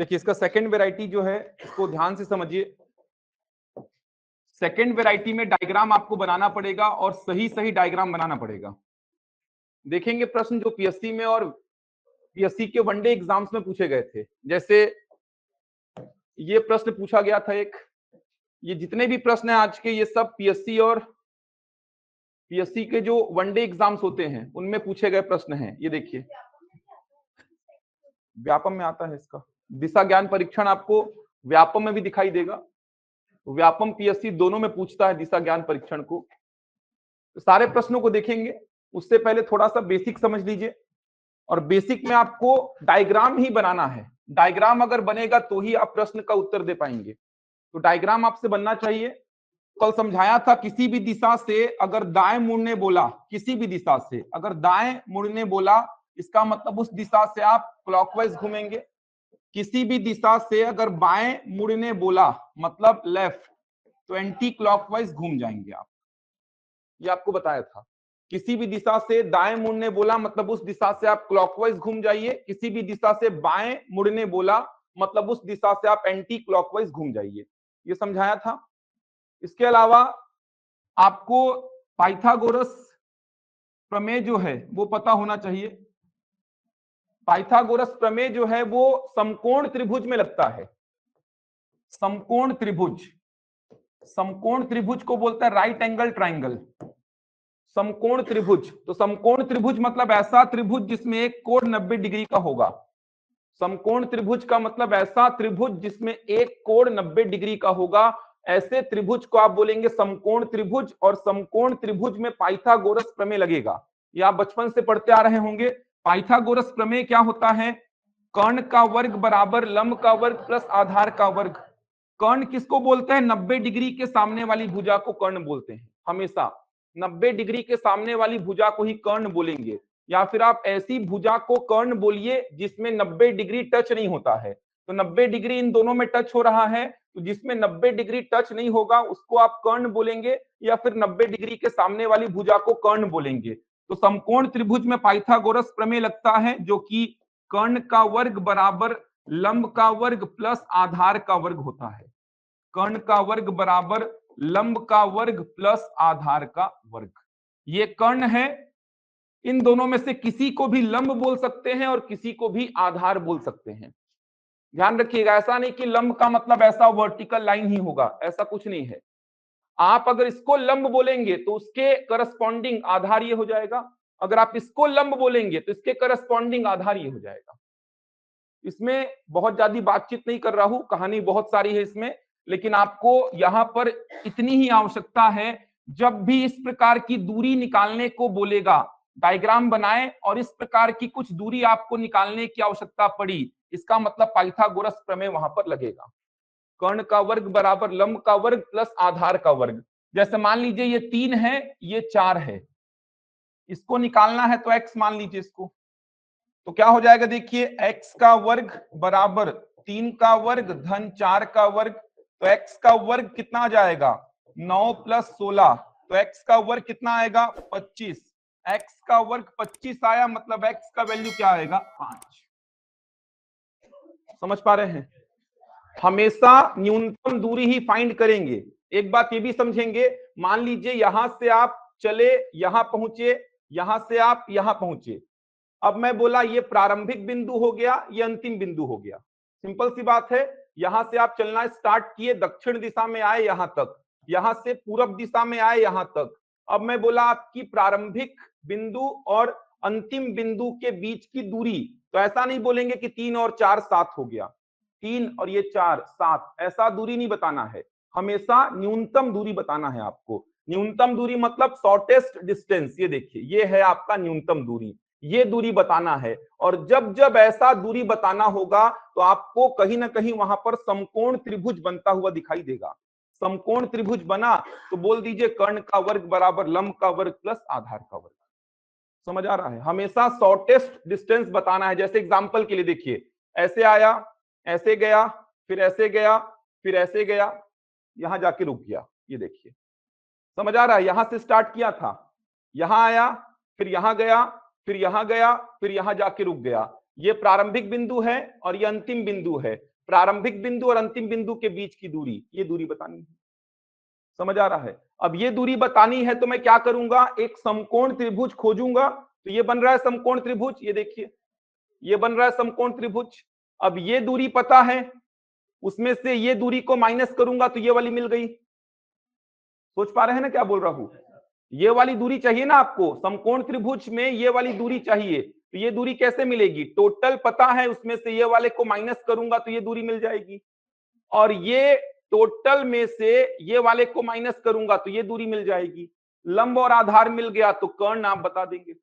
देखिए इसका second variety जो है इसको ध्यान से समझिए। सेकंड वेराइटी में डायग्राम आपको बनाना पड़ेगा और सही सही डायग्राम बनाना पड़ेगा। देखेंगे प्रश्न जो पीएससी में और पीएससी के वनडे एग्जाम्स में पूछे गए थे। जैसे ये प्रश्न पूछा गया था एक, ये जितने भी प्रश्न हैं आज के ये सब पीएससी और पीएससी के जो वनडे एग्जाम्स होते हैं उनमें पूछे गए प्रश्न हैं। ये देखिए व्यापम में आता है इसका। दिशा ज्ञान परीक्षण आपको व्यापम में भी दिखाई देगा। व्यापम पीएससी दोनों में पूछता है दिशा ज्ञान परीक्षण को। तो सारे प्रश्नों को देखेंगे, उससे पहले थोड़ा सा बेसिक समझ लीजिए। और बेसिक में आपको डायग्राम ही बनाना है। डायग्राम अगर बनेगा तो ही आप प्रश्न का उत्तर दे पाएंगे। तो डायग्राम आपसे बनना चाहिए। कल समझाया था किसी भी दिशा से अगर दाएं मुड़ने बोला, किसी भी दिशा से अगर दाएं मुड़ने बोला इसका मतलब उस दिशा से आप क्लॉकवाइज घूमेंगे। किसी भी दिशा से अगर बाएं मुड़ने बोला मतलब लेफ्ट, तो एंटी क्लॉकवाइज घूम जाएंगे आप। ये आपको बताया था। किसी भी दिशा से दाएं मुड़ने बोला मतलब उस दिशा से आप क्लॉकवाइज घूम जाइए। किसी भी दिशा से बाएं मुड़ने बोला मतलब उस दिशा से आप एंटी क्लॉकवाइज घूम जाइए। ये समझाया था। इसके अलावा आपको पाइथागोरस प्रमेय जो है वो पता होना चाहिए। पाइथागोरस प्रमेय जो है वो समकोण त्रिभुज में लगता है। समकोण त्रिभुज, समकोण त्रिभुज को बोलता है राइट एंगल ट्राइंगल। समकोण त्रिभुज, तो समकोण त्रिभुज मतलब ऐसा त्रिभुज जिसमें एक कोण 90 डिग्री का होगा। समकोण त्रिभुज का मतलब ऐसा त्रिभुज जिसमें एक कोण 90 डिग्री का होगा। ऐसे त्रिभुज को आप बोलेंगे समकोण त्रिभुज। और समकोण त्रिभुज में पाइथागोरस प्रमेय लगेगा। ये आप बचपन से पढ़ते आ रहे होंगे। पाइथागोरस प्रमेय क्या होता है? कर्ण का वर्ग बराबर लंब का वर्ग प्लस आधार का वर्ग। कर्ण किसको बोलते हैं? 90 डिग्री के सामने वाली भुजा को कर्ण बोलते हैं। हमेशा 90 डिग्री के सामने वाली भुजा को ही कर्ण बोलेंगे। या फिर आप ऐसी भुजा को कर्ण बोलिए जिसमें 90 डिग्री टच नहीं होता है। तो 90 डिग्री इन दोनों में टच हो रहा है, तो जिसमें 90 डिग्री टच नहीं होगा उसको आप कर्ण बोलेंगे, या फिर 90 डिग्री के सामने वाली भुजा को कर्ण बोलेंगे। तो समकोण त्रिभुज में पाइथागोरस प्रमेय लगता है, जो कि कर्ण का वर्ग बराबर लंब का वर्ग प्लस आधार का वर्ग होता है। कर्ण का वर्ग बराबर लंब का वर्ग प्लस आधार का वर्ग। ये कर्ण है। इन दोनों में से किसी को भी लंब बोल सकते हैं और किसी को भी आधार बोल सकते हैं। ध्यान रखिएगा, ऐसा नहीं कि लंब का मतलब ऐसा वर्टिकल लाइन ही होगा, ऐसा कुछ नहीं है। आप अगर इसको लंब बोलेंगे तो उसके करस्पॉन्डिंग आधार ये हो जाएगा। अगर आप इसको लंब बोलेंगे तो इसके करस्पॉन्डिंग आधार ये हो जाएगा। इसमें बहुत ज्यादा बातचीत नहीं कर रहा हूं, कहानी बहुत सारी है इसमें, लेकिन आपको यहां पर इतनी ही आवश्यकता है। जब भी इस प्रकार की दूरी निकालने को बोलेगा, डायग्राम बनाएं और इस प्रकार की कुछ दूरी आपको निकालने की आवश्यकता पड़ी, इसका मतलब पाइथागोरस प्रमेय वहां पर लगेगा। कर्ण का वर्ग बराबर लंब का वर्ग प्लस आधार का वर्ग। जैसे मान लीजिए ये 3 है, ये 4 है, इसको निकालना है तो x मान लीजिए इसको। तो क्या हो जाएगा? देखिए x का वर्ग बराबर 3 का वर्ग धन 4 का वर्ग। तो x का वर्ग कितना आ जाएगा? 9 प्लस 16। तो x का वर्ग कितना आएगा? 25। x का वर्ग 25 आया, मतलब x का वैल्यू क्या आएगा? 5। समझ पा रहे हैं? हमेशा न्यूनतम दूरी ही फाइंड करेंगे। एक बात ये भी समझेंगे, मान लीजिए यहां से आप चले, यहां पहुंचे, यहां से आप यहां पहुंचे। अब मैं बोला ये प्रारंभिक बिंदु हो गया, ये अंतिम बिंदु हो गया। सिंपल सी बात है। यहां से आप चलना स्टार्ट किए, दक्षिण दिशा में आए यहां तक, यहां से पूर्व दिशा में आए यहां तक। अब मैं बोला आपकी प्रारंभिक बिंदु और अंतिम बिंदु के बीच की दूरी, तो ऐसा नहीं बोलेंगे कि 3 और 4 7 हो गया, 3 और ये 4 7, ऐसा दूरी नहीं बताना है। हमेशा न्यूनतम दूरी बताना है आपको। न्यूनतम दूरी मतलब शॉर्टेस्ट डिस्टेंस। ये देखिए ये है आपका न्यूनतम दूरी, ये दूरी बताना है। और जब जब ऐसा दूरी बताना होगा तो आपको कहीं ना कहीं वहां पर समकोण त्रिभुज बनता हुआ दिखाई देगा। समकोण त्रिभुज बना तो बोल दीजिए कर्ण का वर्ग बराबर लंब का वर्ग प्लस आधार का वर्ग। समझ आ रहा है? हमेशा शॉर्टेस्ट डिस्टेंस बताना है। जैसे एग्जांपल के लिए देखिए, ऐसे आया, ऐसे गया, फिर ऐसे गया, फिर ऐसे गया, यहां जाके रुक गया। ये देखिए, समझ आ रहा है? यहां से स्टार्ट किया था, यहां आया, फिर यहां गया, फिर यहां गया, फिर यहां जाके रुक गया। ये प्रारंभिक बिंदु है और ये अंतिम बिंदु है। प्रारंभिक बिंदु और अंतिम बिंदु के बीच की दूरी, ये दूरी बतानी है। समझ आ रहा है? अब ये दूरी बतानी है तो मैं क्या करूंगा, एक समकोण त्रिभुज खोजूंगा। तो ये बन रहा है समकोण त्रिभुज, ये देखिए ये बन रहा है समकोण त्रिभुज। अब ये दूरी पता है, उसमें से ये दूरी को माइनस करूंगा तो ये वाली मिल गई। सोच पा रहे हैं ना क्या बोल रहा हूं? ये वाली दूरी चाहिए ना आपको, समकोण त्रिभुज में ये वाली दूरी चाहिए। तो ये दूरी कैसे मिलेगी, टोटल पता है, उसमें से ये वाले को माइनस करूंगा तो ये दूरी मिल जाएगी। और ये टोटल में से ये वाले को माइनस करूंगा तो ये दूरी मिल जाएगी। लंब और आधार मिल गया तो कर्ण आप बता देंगे।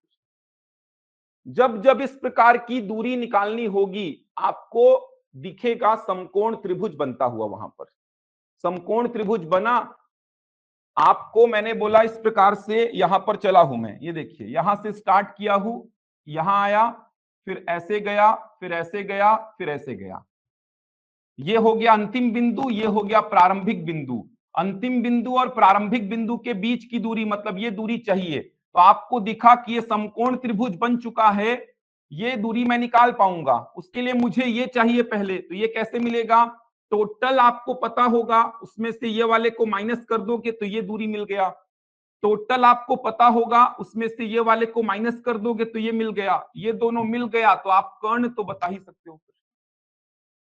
जब जब इस प्रकार की दूरी निकालनी होगी आपको दिखेगा समकोण त्रिभुज बनता हुआ। वहां पर समकोण त्रिभुज बना, आपको मैंने बोला इस प्रकार से यहां पर चला हूं मैं, ये देखिए यहां से स्टार्ट किया हूं, यहां आया, फिर ऐसे गया, फिर ऐसे गया, फिर ऐसे गया। ये हो गया अंतिम बिंदु, ये हो गया प्रारंभिक बिंदु। अंतिम बिंदु और प्रारंभिक बिंदु के बीच की दूरी, मतलब ये दूरी चाहिए। तो आपको दिखा कि ये समकोण त्रिभुज बन चुका है, ये दूरी मैं निकाल पाऊंगा। उसके लिए मुझे ये चाहिए पहले, तो ये कैसे मिलेगा, टोटल आपको पता होगा, उसमें से ये वाले को माइनस कर दोगे तो ये दूरी मिल गया। टोटल आपको पता होगा, उसमें से ये वाले को माइनस कर दोगे तो ये मिल गया। ये दोनों मिल गया तो आप कर्ण तो बता ही सकते हो।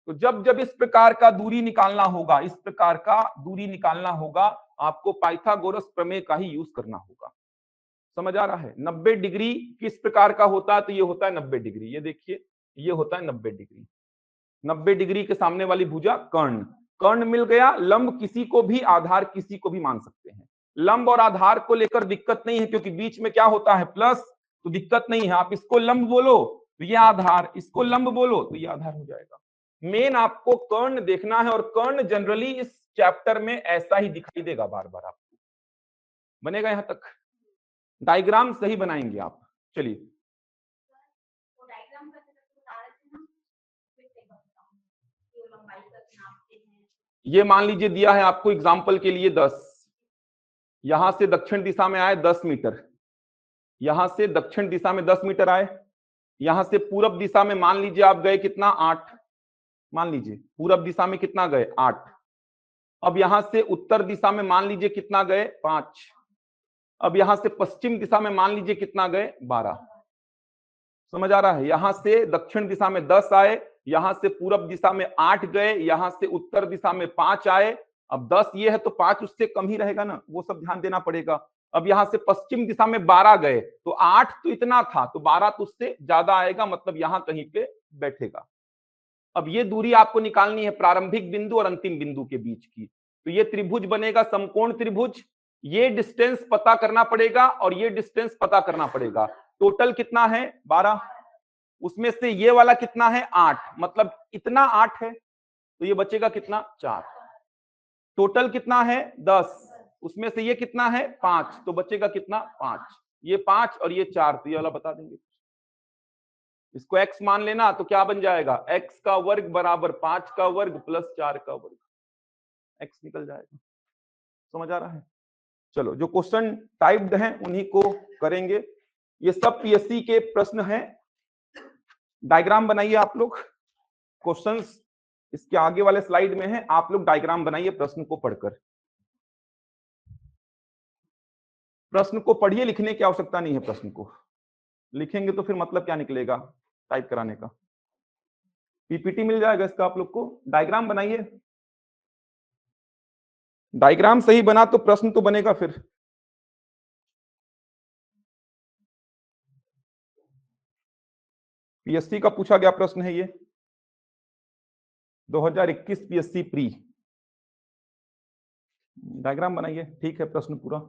तो जब जब इस प्रकार का दूरी निकालना होगा, इस प्रकार का दूरी निकालना होगा, आपको पाइथागोरस प्रमेय का ही यूज करना होगा। समझ आ रहा है? 90 डिग्री किस प्रकार का होता है, तो ये होता है 90 डिग्री। ये देखिए ये होता है 90 डिग्री। 90 डिग्री के सामने वाली भुजा कर्ण। कर्ण मिल गया। लंब किसी को भी, आधार किसी को भी मान सकते हैं। लंब और आधार को लेकर दिक्कत नहीं है, क्योंकि बीच में क्या होता है प्लस, तो दिक्कत नहीं है। आप इसको लंब बोलो तो ये आधार, इसको लंब बोलो तो ये आधार हो जाएगा। मेन आपको कर्ण देखना है, और कर्ण जनरली इस चैप्टर में ऐसा ही दिखाई देगा बार बार आपको। बनेगा यहां तक? डायग्राम सही बनाएंगे आप। चलिए ये मान लीजिए दिया है आपको एग्जाम्पल के लिए 10, यहां से दक्षिण दिशा में आए 10 मीटर, यहां से दक्षिण दिशा में 10 मीटर आए, यहां से पूरब दिशा में मान लीजिए आप गए कितना, 8। मान लीजिए पूरब दिशा में कितना गए, 8। अब यहां से उत्तर दिशा में मान लीजिए कितना गए, 5। अब यहां से पश्चिम दिशा में मान लीजिए कितना गए, 12। समझ आ रहा है? यहां से दक्षिण दिशा में 10 आए, यहां से पूरब दिशा में 8 गए, यहां से उत्तर दिशा में 5 आए। अब 10 ये है तो 5 उससे कम ही रहेगा ना, वो सब ध्यान देना पड़ेगा। अब यहां से पश्चिम दिशा में 12 गए, तो 8 तो इतना था, तो 12 तो उससे ज्यादा आएगा, मतलब यहां कहीं पे बैठेगा। अब ये दूरी आपको निकालनी है प्रारंभिक बिंदु और अंतिम बिंदु के बीच की। तो ये त्रिभुज बनेगा समकोण त्रिभुज। ये डिस्टेंस पता करना पड़ेगा और ये डिस्टेंस पता करना पड़ेगा। टोटल कितना है, 12। उसमें से ये वाला कितना है, 8, मतलब इतना 8 है, तो ये बचेगा कितना, 4। टोटल कितना है, 10। उसमें से ये कितना है, 5, तो बचेगा कितना, 5। ये 5 और ये 4, तो ये वाला बता देंगे। इसको x मान लेना, तो क्या बन जाएगा, x का वर्ग बराबर 5 का वर्ग प्लस 4 का वर्ग, x निकल जाएगा। समझ आ रहा है? चलो, जो क्वेश्चन टाइप्ड हैं उन्हीं को करेंगे। ये सब पीएससी के प्रश्न हैं। डायग्राम बनाइए आप लोग। क्वेश्चंस इसके आगे वाले स्लाइड में है, आप लोग डायग्राम बनाइए प्रश्न को पढ़कर। प्रश्न को पढ़िए, लिखने की आवश्यकता नहीं है। प्रश्न को लिखेंगे तो फिर मतलब क्या निकलेगा टाइप कराने का। पीपीटी मिल जाएगा इसका आप लोग को। डायग्राम बनाइए। डायग्राम सही बना तो प्रश्न तो बनेगा फिर। पीएससी का पूछा गया प्रश्न है ये, 2021 पीएससी प्री। डायग्राम बनाइए, ठीक है। प्रश्न पूरा।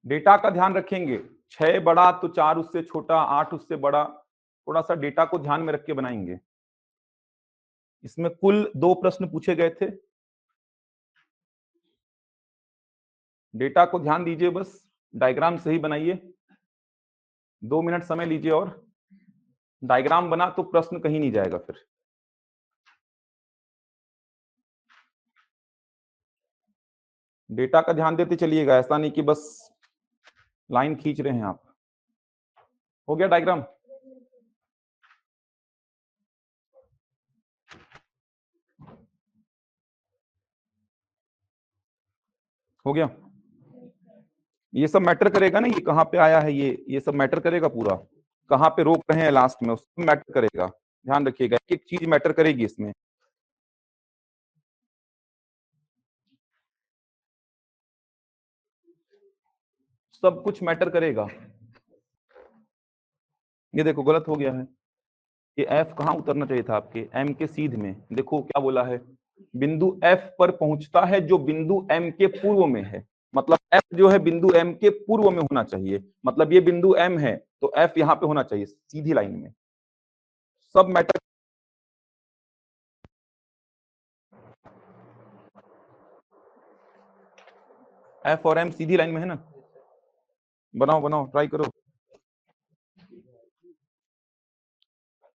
डेटा का ध्यान रखेंगे, 6 बड़ा तो 4 उससे छोटा, 8 उससे बड़ा। थोड़ा सा डेटा को ध्यान में रख के बनाएंगे। इसमें कुल 2 प्रश्न पूछे गए थे। डेटा को ध्यान दीजिए, बस डायग्राम सही बनाइए। 2 मिनट समय लीजिए, और डायग्राम बना तो प्रश्न कहीं नहीं जाएगा फिर। डेटा का ध्यान देते चलिएगा, ऐसा नहीं कि बस लाइन खींच रहे हैं आप। हो गया डायग्राम? हो गया। ये सब मैटर करेगा ना, ये कहाँ पे आया है, ये सब मैटर करेगा पूरा, कहाँ पे रोक रहे हैं लास्ट में, उसको मैटर करेगा। ध्यान रखिएगा, एक एक चीज मैटर करेगी इसमें। सब कुछ मैटर करेगा। ये देखो गलत हो गया है, ये एफ कहाँ उतरना चाहिए था आपके, एम के सीध में। देखो क्या बोला है, बिंदु एफ पर पहुंचता है जो बिंदु एम के पूर्व में है। मतलब एफ जो है बिंदु एम के पूर्व में होना चाहिए, मतलब ये बिंदु एम है तो एफ यहां पे होना चाहिए सीधी लाइन में। सब मैटर। एफ और एम सीधी लाइन में है ना, बनाओ बनाओ ट्राई करो।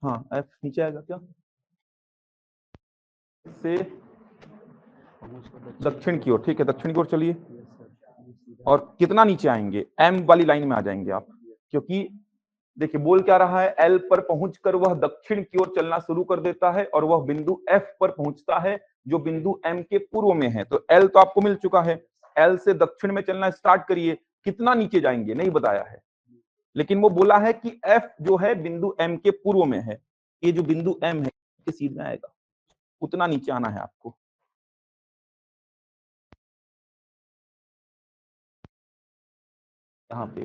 हाँ एफ नीचे आएगा क्या, से दक्षिण की ओर, ठीक है दक्षिण की ओर चलिए। और कितना नीचे आएंगे, एम वाली लाइन में आ जाएंगे आप, क्योंकि देखिए बोल क्या रहा है, एल पर पहुंचकर वह दक्षिण की ओर चलना शुरू कर देता है और वह बिंदु एफ पर पहुंचता है जो बिंदु एम के पूर्व में है। तो एल तो आपको मिल चुका है, एल से दक्षिण में चलना स्टार्ट करिए। कितना नीचे जाएंगे नहीं बताया है, लेकिन वो बोला है कि एफ जो है बिंदु एम के पूर्व में है, ये जो बिंदु एम है के सीध में आएगा, उतना नीचे आना है आपको। यहाँ पे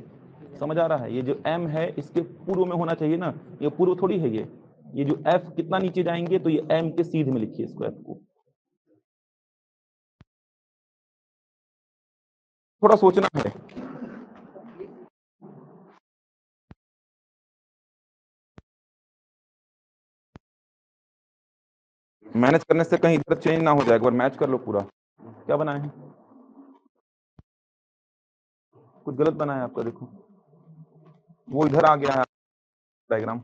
समझ आ रहा है, ये जो m है इसके पूर्व में होना चाहिए ना, ये पूर्व थोड़ी है ये जो f कितना नीचे जाएंगे, तो ये m के सीध में लिखिए इसको, f को थोड़ा सोचना है। मैनेज करने से कहीं इधर चेंज ना हो जाए, एक बार मैच कर लो पूरा। क्या बनाए हैं, कुछ गलत बना है आपका, देखो वो इधर आ गया है डायग्राम।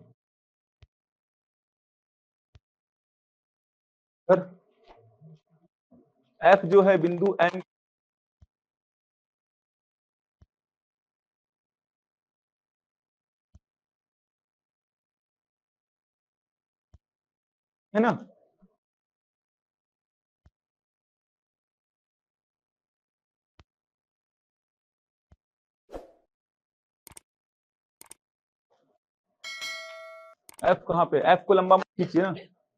सर f जो है बिंदु m है ना, f कहाँ पे, f को लंबा मत खींचिए ना,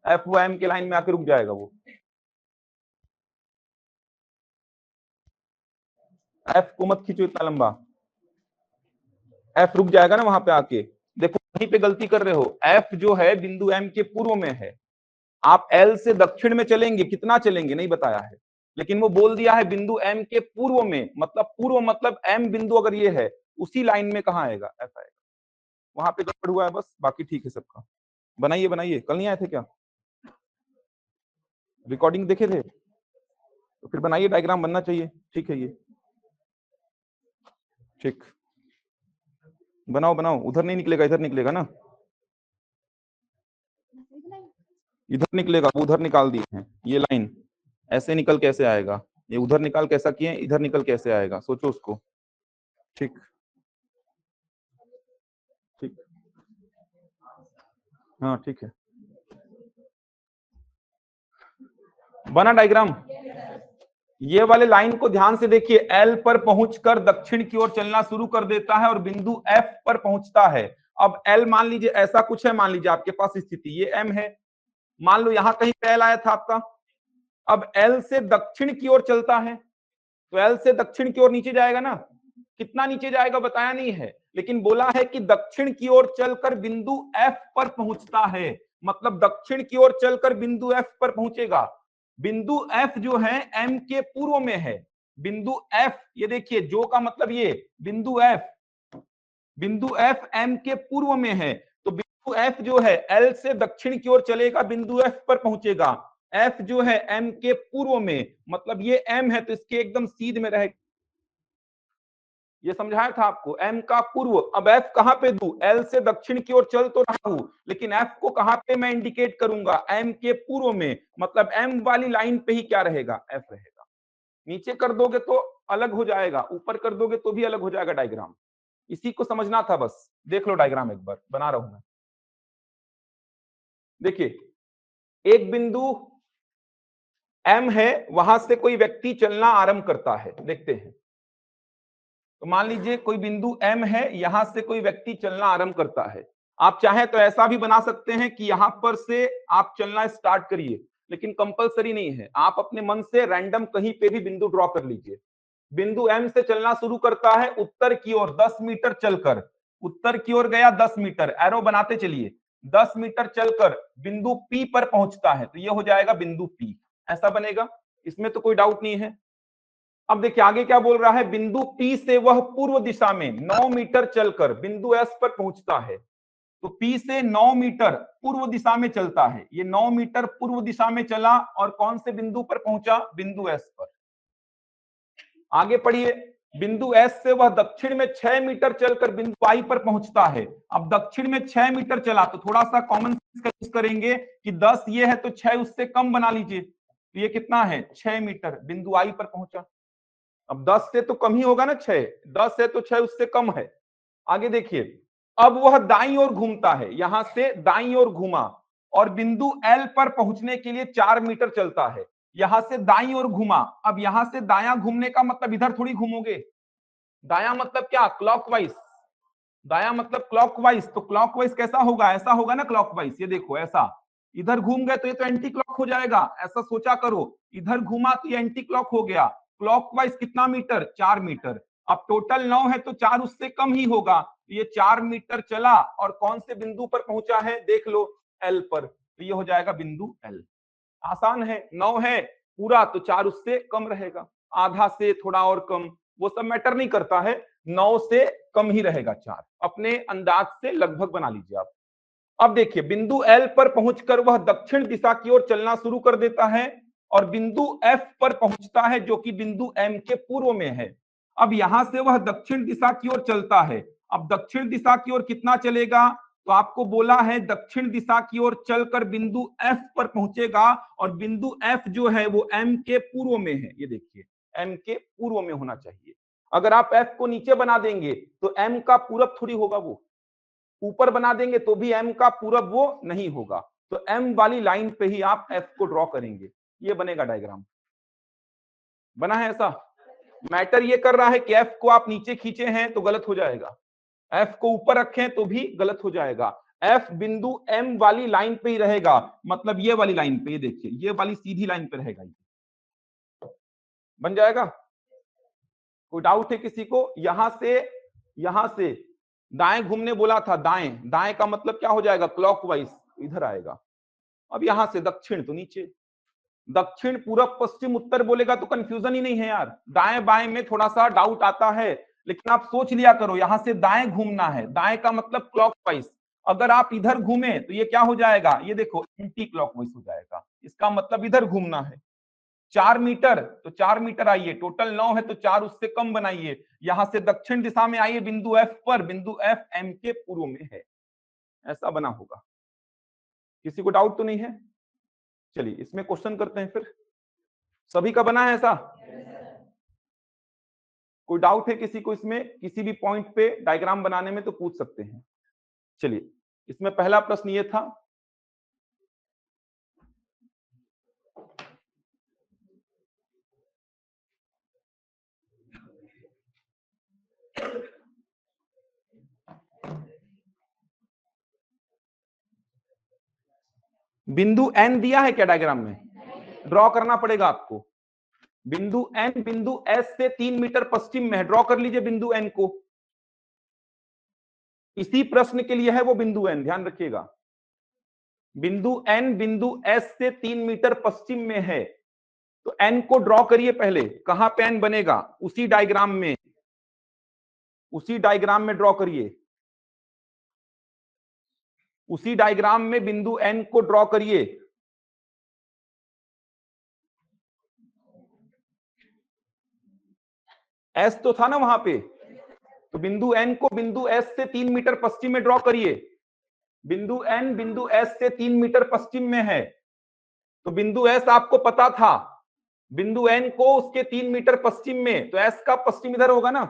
f वो m के लाइन में आके रुक जाएगा, वो f को मत खींचो इतना लंबा, f रुक जाएगा ना वहां पे आके। देखो वहीं पे गलती कर रहे हो, f जो है बिंदु m के पूर्व में है, आप L से दक्षिण में चलेंगे, कितना चलेंगे नहीं बताया है, लेकिन वो बोल दिया है बिंदु M के पूर्व में, मतलब पूर्व मतलब M बिंदु अगर ये है उसी लाइन में कहाँ आएगा, F आएगा। वहां पे गड़बड़ हुआ है बस, बाकी ठीक है सबका। बनाइए बनाइए, कल नहीं आए थे क्या, रिकॉर्डिंग देखे थे, तो फिर बनाइए, डायग्राम बनना चाहिए, ठीक है ये ठीक। बनाओ बनाओ, उधर नहीं निकलेगा, इधर निकलेगा ना, इधर निकलेगा, वो उधर निकाल दिए हैं, ये लाइन ऐसे निकल कैसे आएगा, ये उधर निकाल कैसा किए, इधर निकल कैसे आएगा, सोचो उसको। ठीक ठीक, हाँ ठीक है, बना डायग्राम। ये वाले लाइन को ध्यान से देखिए, एल पर पहुंचकर दक्षिण की ओर चलना शुरू कर देता है और बिंदु एफ पर पहुंचता है। अब एल मान लीजिए ऐसा कुछ है, मान लीजिए आपके पास स्थिति ये एम है, मान लो यहां कहीं पे एल आया था आपका। अब एल से दक्षिण की ओर चलता है, तो एल से दक्षिण की ओर नीचे जाएगा ना, कितना नीचे जाएगा बताया नहीं है, लेकिन बोला है कि दक्षिण की ओर चलकर बिंदु एफ पर पहुंचता है, मतलब दक्षिण की ओर चलकर बिंदु एफ पर पहुंचेगा। बिंदु एफ जो है एम के पूर्व में है, बिंदु एफ ये देखिए, जो का मतलब ये बिंदु एफ एम के पूर्व में है, तो बिंदु एफ जो है एल से दक्षिण की ओर चलेगा, बिंदु एफ पर पहुंचेगा। एफ जो है एम के पूर्व में, मतलब ये एम है तो इसके एकदम सीध में रहेगा। ये समझाया था आपको, एम का पूर्व। अब एफ कहां पे दू, एल से दक्षिण की ओर चल तो रहा हूं, लेकिन एफ को कहां पे मैं इंडिकेट करूंगा, एम के पूर्व में, मतलब एम वाली लाइन पे ही क्या रहेगा, एफ रहेगा। नीचे कर दोगे तो अलग हो जाएगा, ऊपर कर दोगे तो भी अलग हो जाएगा डायग्राम। इसी को समझना था बस, देख लो डायग्राम एक बार बना रहा हूं मैं। देखिए एक बिंदु एम है, वहां से कोई व्यक्ति चलना आरंभ करता है, देखते हैं। तो मान लीजिए कोई बिंदु एम है, यहां से कोई व्यक्ति चलना आरंभ करता है। आप चाहें तो ऐसा भी बना सकते हैं कि यहां पर से आप चलना स्टार्ट करिए, लेकिन कंपलसरी नहीं है। आप अपने मन से रैंडम कहीं पे भी बिंदु ड्रॉ कर लीजिए। बिंदु एम से चलना शुरू करता है उत्तर की ओर 10 मीटर चलकर, उत्तर की ओर गया 10 मीटर, एरो बनाते चलिए। 10 मीटर चलकर बिंदु पी पर पहुंचता है, तो यह हो जाएगा बिंदु पी। ऐसा बनेगा, इसमें तो कोई डाउट नहीं है। अब देखिए आगे क्या बोल रहा है, बिंदु पी से वह पूर्व दिशा में 9 मीटर चलकर बिंदु एस पर पहुंचता है। तो पी से 9 मीटर पूर्व दिशा में चलता है, ये 9 मीटर पूर्व दिशा में चला और कौन से बिंदु पर पहुंचा, बिंदु एस पर। आगे पढ़िए, बिंदु एस से वह दक्षिण में 6 मीटर चलकर बिंदु आई पर पहुंचता है। अब दक्षिण में 6 मीटर चला तो थोड़ा सा कॉमन सेंस का यूज करेंगे कि 10 ये है तो 6 उससे कम बना लीजिए। तो ये कितना है, 6 मीटर, बिंदु आई पर पहुंचा। अब 10 से तो कम ही होगा ना, 6, 10 है तो 6 उससे कम है। आगे देखिए, अब वह दाईं ओर घूमता है, यहां से दाईं ओर घूमा और बिंदु एल पर पहुंचने के लिए 4 मीटर चलता है। यहां से दाईं ओर घूमा, अब यहां से दायां घूमने का मतलब इधर थोड़ी घूमोगे, दायां मतलब क्या, क्लॉकवाइज। दायां मतलब क्लॉकवाइज, तो क्लॉकवाइज कैसा होगा, ऐसा होगा ना क्लॉकवाइज, ये देखो ऐसा। इधर घूम गए तो ये तो एंटी क्लॉक हो जाएगा, ऐसा सोचा करो। इधर घूमा तो ये एंटी क्लॉक हो गया। क्लॉकवाइज कितना मीटर, 4 मीटर। अब टोटल 9 है तो 4 उससे कम ही होगा, तो ये 4 मीटर चला और कौन से बिंदु पर पहुंचा है, देख लो, एल पर। तो ये हो जाएगा बिंदु एल। आसान है, 9 है पूरा तो 4 उससे कम रहेगा, आधा से थोड़ा और कम, वो सब मैटर नहीं करता है, 9 से कम ही रहेगा 4। अपने अंदाज से लगभग बना लीजिए आप। अब देखिए, बिंदु एल पर पहुंचकर वह दक्षिण दिशा की ओर चलना शुरू कर देता है और बिंदु एफ पर पहुंचता है जो कि बिंदु एम के पूर्व में है। अब यहां से वह दक्षिण दिशा की ओर चलता है। अब दक्षिण दिशा की ओर कितना चलेगा, तो आपको बोला है दक्षिण दिशा की ओर चलकर बिंदु एफ पर पहुंचेगा और बिंदु एफ जो है वो एम के पूर्व में है, ये देखिए एम के पूर्व में होना चाहिए। अगर आप एफ को नीचे बना देंगे तो एम का पूरब थोड़ी होगा, वो ऊपर बना देंगे तो भी एम का पूरब वो नहीं होगा। तो एम वाली लाइन पे ही आप एफ को ड्रॉ करेंगे, ये बनेगा डायग्राम। बना है ऐसा? मैटर ये कर रहा है कि एफ को आप नीचे खींचे हैं तो गलत हो जाएगा, एफ को ऊपर रखें तो भी गलत हो जाएगा। एफ बिंदु एम वाली लाइन पे ही रहेगा, मतलब ये वाली लाइन पे, ये देखिए ये वाली सीधी लाइन पे रहेगा। बन जाएगा? कोई डाउट है किसी को? यहां से दाएं घूमने बोला था, दाएं, दाएं का मतलब क्या हो जाएगा, क्लॉकवाइज, इधर आएगा। अब यहां से दक्षिण तो नीचे, दक्षिण पूरब पश्चिम उत्तर बोलेगा तो कंफ्यूजन ही नहीं है यार। दाएं बाएं में थोड़ा सा डाउट आता है, लेकिन आप सोच लिया करो, यहां से दाएं घूमना है, दाएं का मतलब क्लॉकवाइज। अगर आप इधर घूमे तो ये क्या हो जाएगा, ये देखो एंटी क्लॉकवाइज हो जाएगा, इसका मतलब इधर घूमना है। 4 मीटर तो 4 मीटर आइए, टोटल 9 है तो 4 उससे कम बनाइए। यहां से दक्षिण दिशा में आइए बिंदु एफ पर, बिंदु एफ एम के पूर्व में है, ऐसा बना होगा। किसी को डाउट तो नहीं है? चलिए इसमें क्वेश्चन करते हैं फिर। सभी का बना है ऐसा? कोई डाउट है किसी को इसमें, किसी भी पॉइंट पे डायग्राम बनाने में तो पूछ सकते हैं। चलिए इसमें पहला प्रश्न ये था, बिंदु एन दिया है क्या डायग्राम में, ड्रॉ करना पड़ेगा आपको। बिंदु एन बिंदु एस से 3 मीटर पश्चिम में है, ड्रॉ कर लीजिए बिंदु एन को। इसी प्रश्न के लिए है वो बिंदु एन, ध्यान रखिएगा। बिंदु एन बिंदु एस से 3 मीटर पश्चिम में है, तो एन को ड्रॉ करिए पहले। कहां पे एन बनेगा, उसी डायग्राम में, उसी डायग्राम में ड्रॉ करिए, उसी डायग्राम में बिंदु एन को ड्रॉ करिए। एस तो था ना वहां पे, तो बिंदु एन को बिंदु एस से 3 मीटर पश्चिम में ड्रॉ करिए। बिंदु एन बिंदु एस से 3 मीटर पश्चिम में है, तो बिंदु एस आपको पता था, बिंदु एन को उसके 3 मीटर पश्चिम में, तो एस का पश्चिम इधर होगा ना,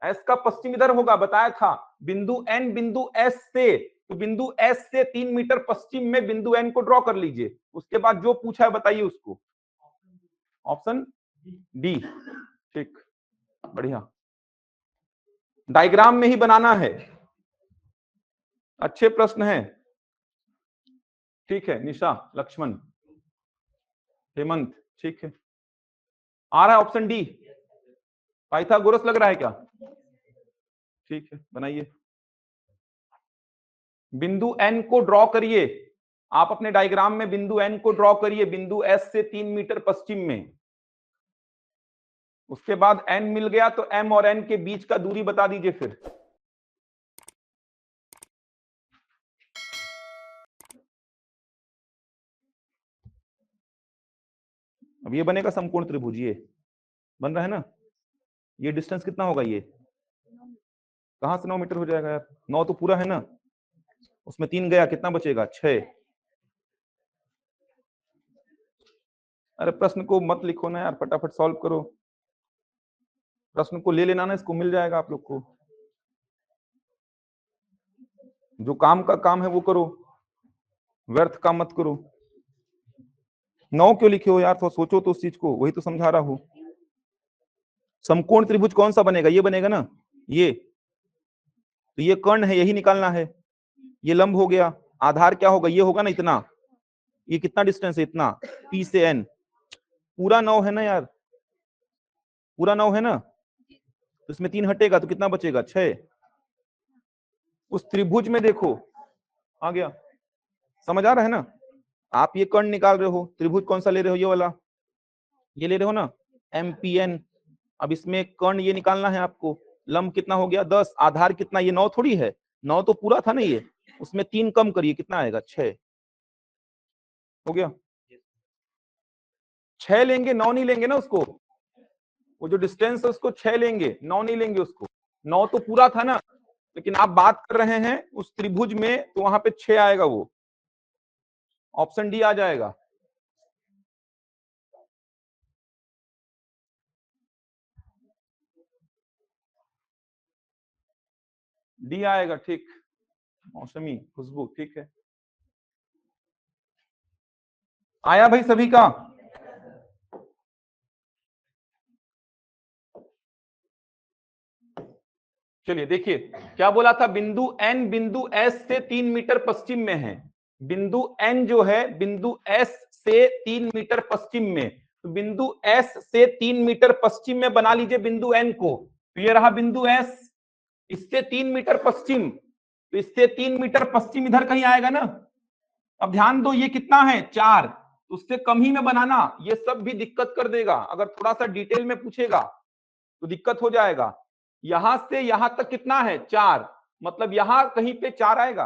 एस का पश्चिम इधर होगा, बताया था। बिंदु एन बिंदु एस से तो बिंदु एस से 3 मीटर पश्चिम में बिंदु एन को ड्रॉ कर लीजिए। उसके बाद जो पूछा है बताइए उसको। ऑप्शन डी, ठीक, बढ़िया। डायग्राम में ही बनाना है, अच्छे प्रश्न है, ठीक है। निशा, लक्ष्मण, हेमंत, ठीक है। आ रहा है ऑप्शन डी, पाइथागोरस लग रहा है क्या? ठीक है, बनाइए। बिंदु एन को ड्रॉ करिए, आप अपने डायग्राम में बिंदु एन को ड्रॉ करिए, बिंदु एस से 3 मीटर पश्चिम में। उसके बाद एन मिल गया तो एम और एन के बीच का दूरी बता दीजिए फिर। अब ये बनेगा समकोण त्रिभुज, ये बन रहा है ना। ये डिस्टेंस कितना होगा? ये कहां से 9 मीटर हो जाएगा यार? 9 तो पूरा है ना, उसमें 3 गया, कितना बचेगा? 6। अरे प्रश्न को मत लिखो ना यार, फटाफट सॉल्व करो। प्रश्न को ले लेना ना, इसको मिल जाएगा आप लोग को। जो काम का काम है वो करो, व्यर्थ काम मत करो। 9 क्यों लिखे हो यार? तो सोचो तो उस चीज को, वही तो समझा रहा हूं। समकोण त्रिभुज कौन सा बनेगा? ये बनेगा ना, ये। तो ये कर्ण है, यही निकालना है। ये लंब हो गया, आधार क्या होगा? ये होगा ना, इतना। ये कितना डिस्टेंस है? इतना, P से N। पूरा 9 है ना यार, पूरा 9 है ना, तो इसमें 3 हटेगा तो कितना बचेगा? 6। उस त्रिभुज में देखो, आ गया, समझ आ रहा है ना। आप ये कर्ण निकाल रहे हो, त्रिभुज कौन सा ले रहे हो? ये वाला, ये ले रहे हो ना, MPN। अब इसमें कर्ण ये निकालना है आपको। लंब कितना हो गया? 10। आधार कितना? ये 9 थोड़ी है, 9 तो पूरा था ना ये, उसमें 3 कम करिए, कितना आएगा? 6 हो गया। 6 लेंगे, 9 नहीं लेंगे ना उसको। वो जो डिस्टेंस है उसको 6 लेंगे, 9 नहीं लेंगे उसको। 9 तो पूरा था ना, लेकिन आप बात कर रहे हैं उस त्रिभुज में, तो वहां पे 6 आएगा। वो ऑप्शन डी आ जाएगा। डी आएगा, ठीक। मौसमी, खुशबू, ठीक है। आया भाई सभी का? चलिए देखिए, क्या बोला था? बिंदु एन बिंदु एस से 3 मीटर पश्चिम में है। बिंदु एन जो है बिंदु एस से 3 मीटर पश्चिम में, तो बिंदु एस से 3 मीटर पश्चिम में बना लीजिए बिंदु एन को। तो ये रहा बिंदु एस, इससे 3 मीटर पश्चिम, तो इससे 3 मीटर पश्चिम इधर कहीं आएगा ना। अब ध्यान दो, ये कितना है? 4, उससे कम ही में बनाना। ये सब भी दिक्कत कर देगा, अगर थोड़ा सा डिटेल में पूछेगा तो दिक्कत हो जाएगा। यहां से यहां तक कितना है? 4, मतलब यहां कहीं पे 4 आएगा,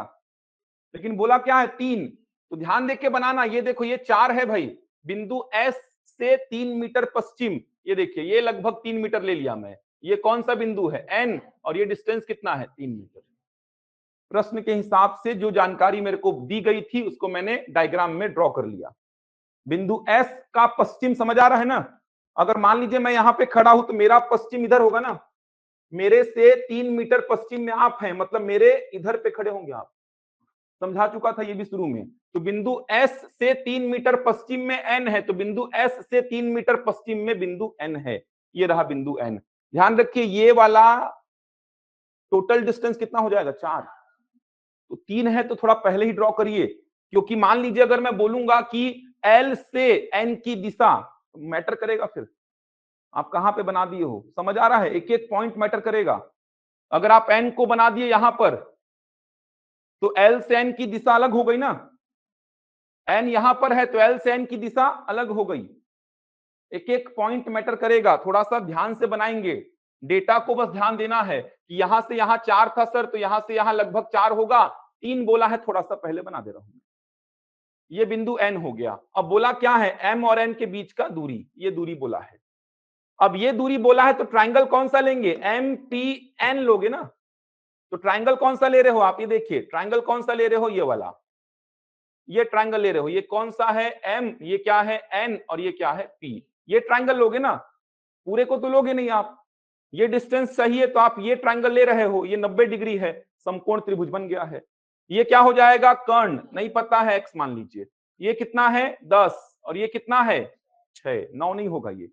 लेकिन बोला क्या है? 3। तो ध्यान देके बनाना। ये देखो, ये 4 है भाई, बिंदु एस से 3 मीटर पश्चिम। ये देखिए, ये लगभग 3 मीटर ले लिया मैं। ये कौन सा बिंदु है? एन, और ये डिस्टेंस कितना है? 3 मीटर। प्रश्न के हिसाब से जो जानकारी मेरे को दी गई थी उसको मैंने डायग्राम में ड्रॉ कर लिया। बिंदु एस का पश्चिम समझ आ रहा है ना। अगर मान लीजिए मैं यहां पे खड़ा हूं तो मेरा पश्चिम इधर होगा ना, मेरे से 3 मीटर पश्चिम में आप हैं, मतलब मेरे इधर पे खड़े होंगे आप। समझा चुका था ये भी शुरू में। तो बिंदु एस से 3 मीटर पश्चिम में एन है, तो बिंदु एस से 3 मीटर पश्चिम में बिंदु एन है। ये रहा बिंदु एन। ध्यान रखिए, ये वाला टोटल डिस्टेंस कितना हो जाएगा? 4। तो 3 है तो थोड़ा पहले ही ड्रॉ करिए, क्योंकि मान लीजिए अगर मैं बोलूंगा कि एल से एन की दिशा, मैटर करेगा फिर आप कहां पे बना दिए हो। समझ आ रहा है? एक एक पॉइंट मैटर करेगा। अगर आप एन को बना दिए यहां पर, तो एल से एन की दिशा अलग हो गई ना। एन यहां पर है तो एल से एन की दिशा अलग हो गई। एक एक पॉइंट मैटर करेगा, थोड़ा सा ध्यान से बनाएंगे। डेटा को बस ध्यान देना है कि यहां से यहां 4 था सर, तो यहां से यहां लगभग 4 होगा। 3 बोला है, थोड़ा सा पहले बना दे रहा हूं। ये बिंदु एन हो गया। अब बोला क्या है? एम और एन के बीच का दूरी, ये दूरी बोला है। अब ये दूरी बोला है तो ट्राइंगल कौन सा लेंगे? एम पी एन लोगे ना। तो ट्राइंगल कौन सा ले रहे हो आप? ये देखिए, ट्राइंगल कौन सा ले रहे हो? ये वाला, ये ट्राइंगल ले रहे हो। ये कौन सा है? एम, ये क्या है? एन, और ये क्या है? पी। ये ट्राइंगल लोगे ना, पूरे को तो लोगे नहीं आप। ये डिस्टेंस सही है तो आप ये ट्राइंगल ले रहे हो, ये 90 डिग्री है, समकोण त्रिभुज बन गया है। ये क्या हो जाएगा, कर्ण, नहीं पता है x मान लीजिए, ये कितना है 10 और ये कितना है 6, 9 नहीं होगा ये,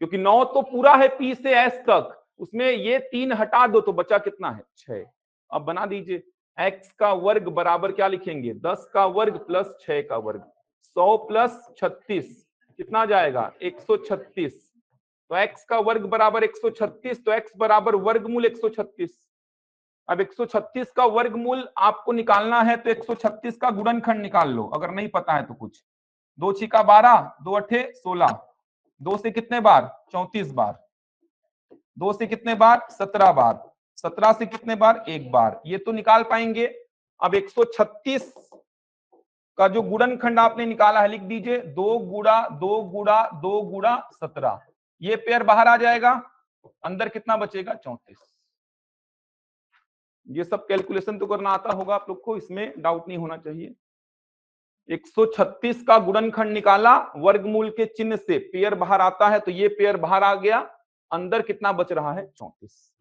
क्योंकि 9 तो पूरा है p से s तक, उसमें ये 3 हटा दो तो बचा कितना है 6। अब बना दीजिए, x का वर्ग बराबर क्या लिखेंगे, 10 का वर्ग प्लस 6 का वर्ग, 100 प्लस 36 कितना जाएगा 136, तो x का वर्ग बराबर 136, तो x बराबर वर्गमूल 136। अब 136 का वर्गमूल आपको निकालना है तो 136 का गुणनखंड निकाल लो, अगर नहीं पता है तो कुछ, 2 छिका 12, 2 अठे 16, 2 से कितने बार 34 बार, 2 से कितने बार 17 बार, 17 से कितने बार 1 बार, ये तो निकाल पाएंगे। अब 136 का जो गुणनखंड आपने निकाला है लिख दीजिए, 2 गुणा 2 गुणा 2 गुणा 17, ये पेयर बाहर आ जाएगा, अंदर कितना बचेगा 34। ये सब कैलकुलेशन तो करना आता होगा आप लोग को, इसमें डाउट नहीं होना चाहिए। 136 का गुणनखंड निकाला, वर्गमूल के चिन्ह से पेयर बाहर आता है तो ये पेयर बाहर आ गया, अंदर कितना बच रहा है 34।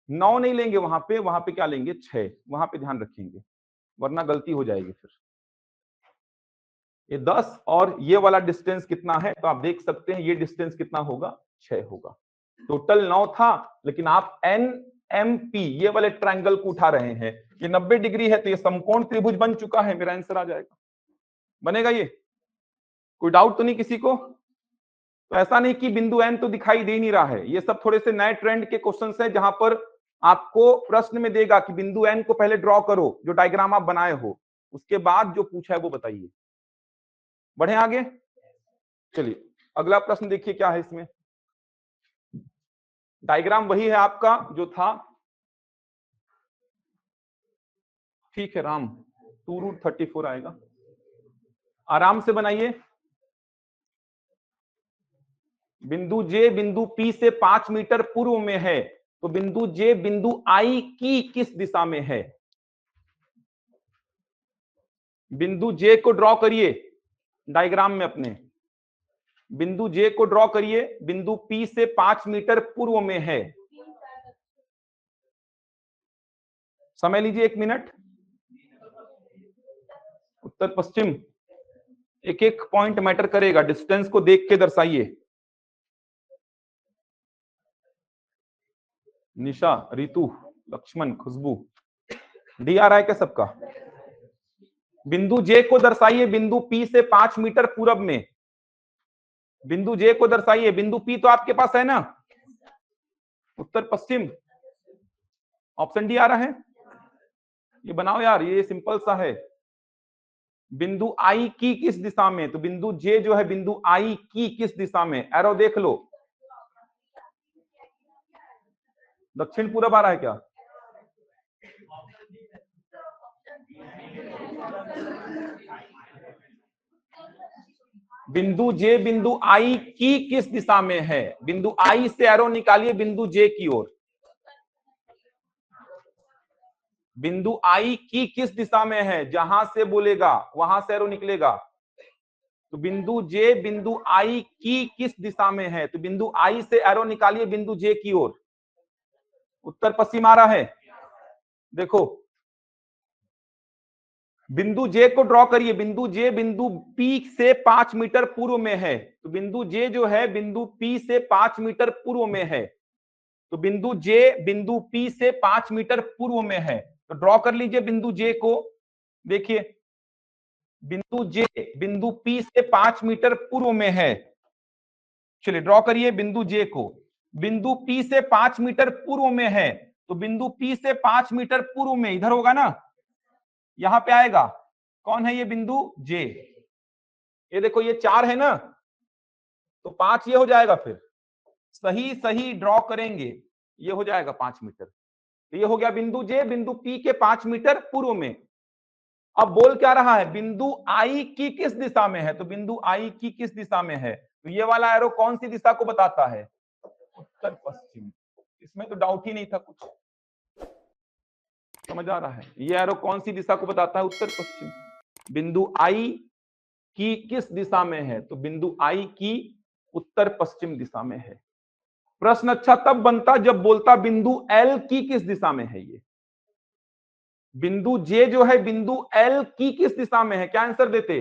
9 नहीं लेंगे वहां पे क्या लेंगे 6, वहां पे ध्यान रखेंगे वरना गलती हो जाएगी फिर। ये 10 और ये वाला डिस्टेंस कितना है तो आप देख सकते हैं, ये डिस्टेंस कितना होगा 6 होगा। टोटल 9 था, लेकिन आप NMP ये वाले ट्रायंगल को उठा रहे हैं, ये 90 डिग्री है तो ये समकोण त्रिभुज बन चुका है, मेरा आंसर आ जाएगा, बनेगा ये। कोई डाउट तो नहीं किसी को? तो ऐसा नहीं कि बिंदु N तो दिखाई दे नहीं रहा है, ये सब थोड़े से नए ट्रेंड के क्वेश्चंस हैं जहां पर आपको प्रश्न में देगा कि बिंदु N को पहले ड्रॉ करो, जो डायग्राम आप बनाए हो, उसके बाद जो पूछा है वो बताइए। बढ़े आगे, चलिए अगला प्रश्न देखिए क्या है इसमें। डायग्राम वही है आपका जो था, ठीक है राम, 2√34 आएगा, आराम से बनाइए। बिंदु J बिंदु P से 5 मीटर पूर्व में है, तो बिंदु J बिंदु I की किस दिशा में है? बिंदु J को ड्रॉ करिए डायग्राम में अपने, बिंदु J को ड्रॉ करिए, बिंदु P से 5 मीटर पूर्व में है। समय लीजिए 1 मिनट। उत्तर पश्चिम, एक एक पॉइंट मैटर करेगा, डिस्टेंस को देख के दर्शाइए। निशा, रितु, लक्ष्मण, खुशबू, डी आ रहा है क्या सबका? बिंदु J को दर्शाइए बिंदु P से 5 मीटर पूरब में, बिंदु J को दर्शाइए, बिंदु P तो आपके पास है ना, उत्तर पश्चिम, ऑप्शन डी आ रहा है। ये बनाओ यार, ये सिंपल सा है। बिंदु I की किस दिशा में, तो बिंदु J जो है बिंदु I की किस दिशा में, एरो देख लो, दक्षिण पूरब आ रहा है क्या? बिंदु J बिंदु I की किस दिशा में है, बिंदु I से एरो निकालिए बिंदु J की ओर, बिंदु I की किस दिशा में है, जहां से बोलेगा वहां से एरो निकलेगा, तो बिंदु J बिंदु I की किस दिशा में है, तो बिंदु I से एरो निकालिए बिंदु J की ओर, उत्तर पश्चिम आ रहा है। देखो बिंदु J को ड्रॉ करिए, बिंदु J बिंदु P से 5 मीटर पूर्व में है, तो बिंदु J जो है बिंदु P से 5 मीटर पूर्व में है, तो बिंदु J बिंदु P से 5 मीटर पूर्व में है, तो ड्रॉ कर लीजिए बिंदु J को। देखिए बिंदु J बिंदु P से 5 मीटर पूर्व में है, चलिए ड्रॉ करिए बिंदु J को, बिंदु P से 5 मीटर पूर्व में है, तो बिंदु P से 5 मीटर पूर्व में इधर होगा ना, यहां पे आएगा, कौन है ये बिंदु J, ये देखो ये 4 है ना, तो 5 ये हो जाएगा, फिर सही सही ड्रॉ करेंगे, ये हो जाएगा 5 मीटर, तो ये हो गया बिंदु J बिंदु P के 5 मीटर पूर्व में। अब बोल क्या रहा है, बिंदु I की किस दिशा में है, तो बिंदु I की किस दिशा में है, तो ये वाला एरो कौन सी दिशा को बताता है, उत्तर पश्चिम, इसमें तो डाउट ही नहीं था कुछ, समझ आ रहा है, ये एरो कौन सी दिशा को बताता है, उत्तर पश्चिम। बिंदु I की किस दिशा में है, तो बिंदु I की उत्तर पश्चिम दिशा में है। प्रश्न अच्छा तब बनता जब बोलता बिंदु L की किस दिशा में है, ये बिंदु जे जो है बिंदु एल की किस दिशा में है, क्या आंसर देते?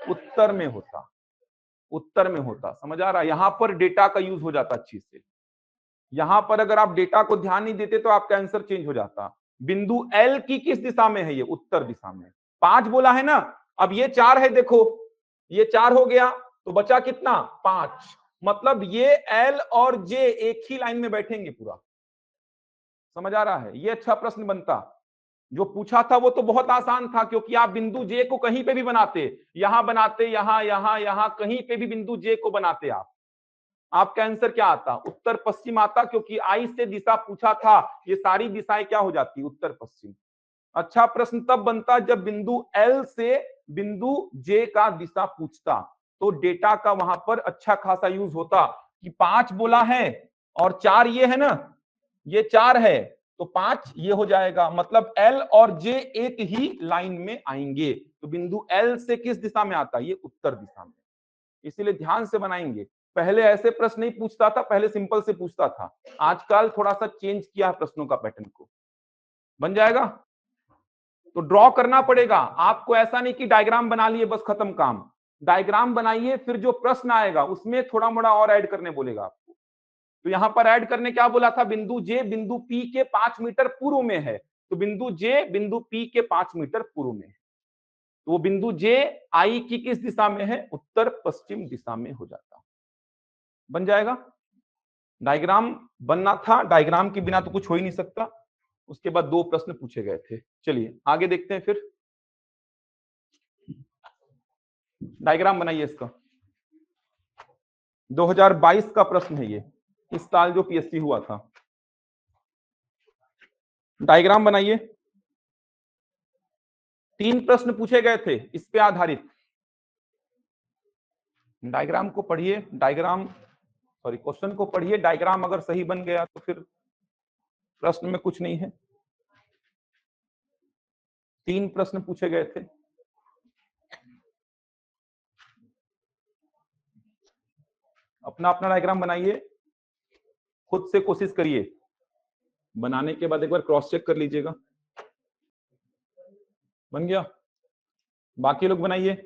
उत्तर में होता, उत्तर में होता। समझ आ रहा है? यहां पर डेटा का यूज हो जाता अच्छी से। यहां पर अगर आप डेटा को ध्यान नहीं देते तो आपका आंसर चेंज हो जाता। बिंदु एल की किस दिशा में है? ये उत्तर दिशा में। 5 बोला है ना, अब ये 4 है, देखो ये 4 हो गया तो बचा कितना? 5। मतलब ये एल और जे एक ही लाइन में बैठेंगे पूरा। समझ आ रहा है? ये अच्छा प्रश्न बनता। जो पूछा था वो तो बहुत आसान था, क्योंकि आप बिंदु जे को कहीं पे भी बनाते, यहां बनाते, यहां यहां यहां कहीं पे भी बिंदु जे को बनाते आप, आपका आंसर क्या आता? उत्तर पश्चिम आता, क्योंकि आई से दिशा पूछा था। ये सारी दिशाएं क्या हो जाती? उत्तर पश्चिम। अच्छा प्रश्न तब बनता जब बिंदु एल से बिंदु जे का दिशा पूछता, तो डेटा का वहां पर अच्छा खासा यूज होता कि 5 बोला है और 4 ये है ना, ये 4 है तो 5 ये हो जाएगा। मतलब एल और जे एक ही लाइन में आएंगे, तो बिंदु एल से किस दिशा में आता? ये उत्तर दिशा में। इसीलिए ध्यान से बनाएंगे। पहले ऐसे प्रश्न नहीं पूछता था, पहले सिंपल से पूछता था। आजकल थोड़ा सा चेंज किया है प्रश्नों का पैटर्न को। बन जाएगा? तो ड्रॉ करना पड़ेगा आपको, ऐसा नहीं कि डायग्राम बना लिए बस खत्म काम। डायग्राम बनाइए, फिर जो प्रश्न आएगा उसमें थोड़ा मोड़ा और ऐड करने बोलेगा आपको। तो यहां पर ऐड करने क्या बोला था? बिंदु जे बिंदु पी के 5 मीटर पूर्व में है, तो बिंदु जे बिंदु पी के 5 मीटर पूर्व में है, तो वो बिंदु जे आई की किस दिशा में है? उत्तर पश्चिम दिशा में हो जाता। बन जाएगा? डायग्राम बनना था, डायग्राम के बिना तो कुछ हो ही नहीं सकता। उसके बाद 2 प्रश्न पूछे गए थे। चलिए आगे देखते हैं। फिर डायग्राम बनाइए इसका। 2022 का प्रश्न है ये, इस साल जो पीएससी हुआ था। डायग्राम बनाइए। 3 प्रश्न पूछे गए थे इस पे आधारित। डायग्राम को पढ़िए, डायग्राम सॉरी क्वेश्चन को पढ़िए, डायग्राम अगर सही बन गया तो फिर प्रश्न में कुछ नहीं है। 3 प्रश्न पूछे गए थे। अपना अपना डायग्राम बनाइए, खुद से कोशिश करिए। बनाने के बाद एक बार क्रॉस चेक कर लीजिएगा। बन गया? बाकी लोग बनाइए,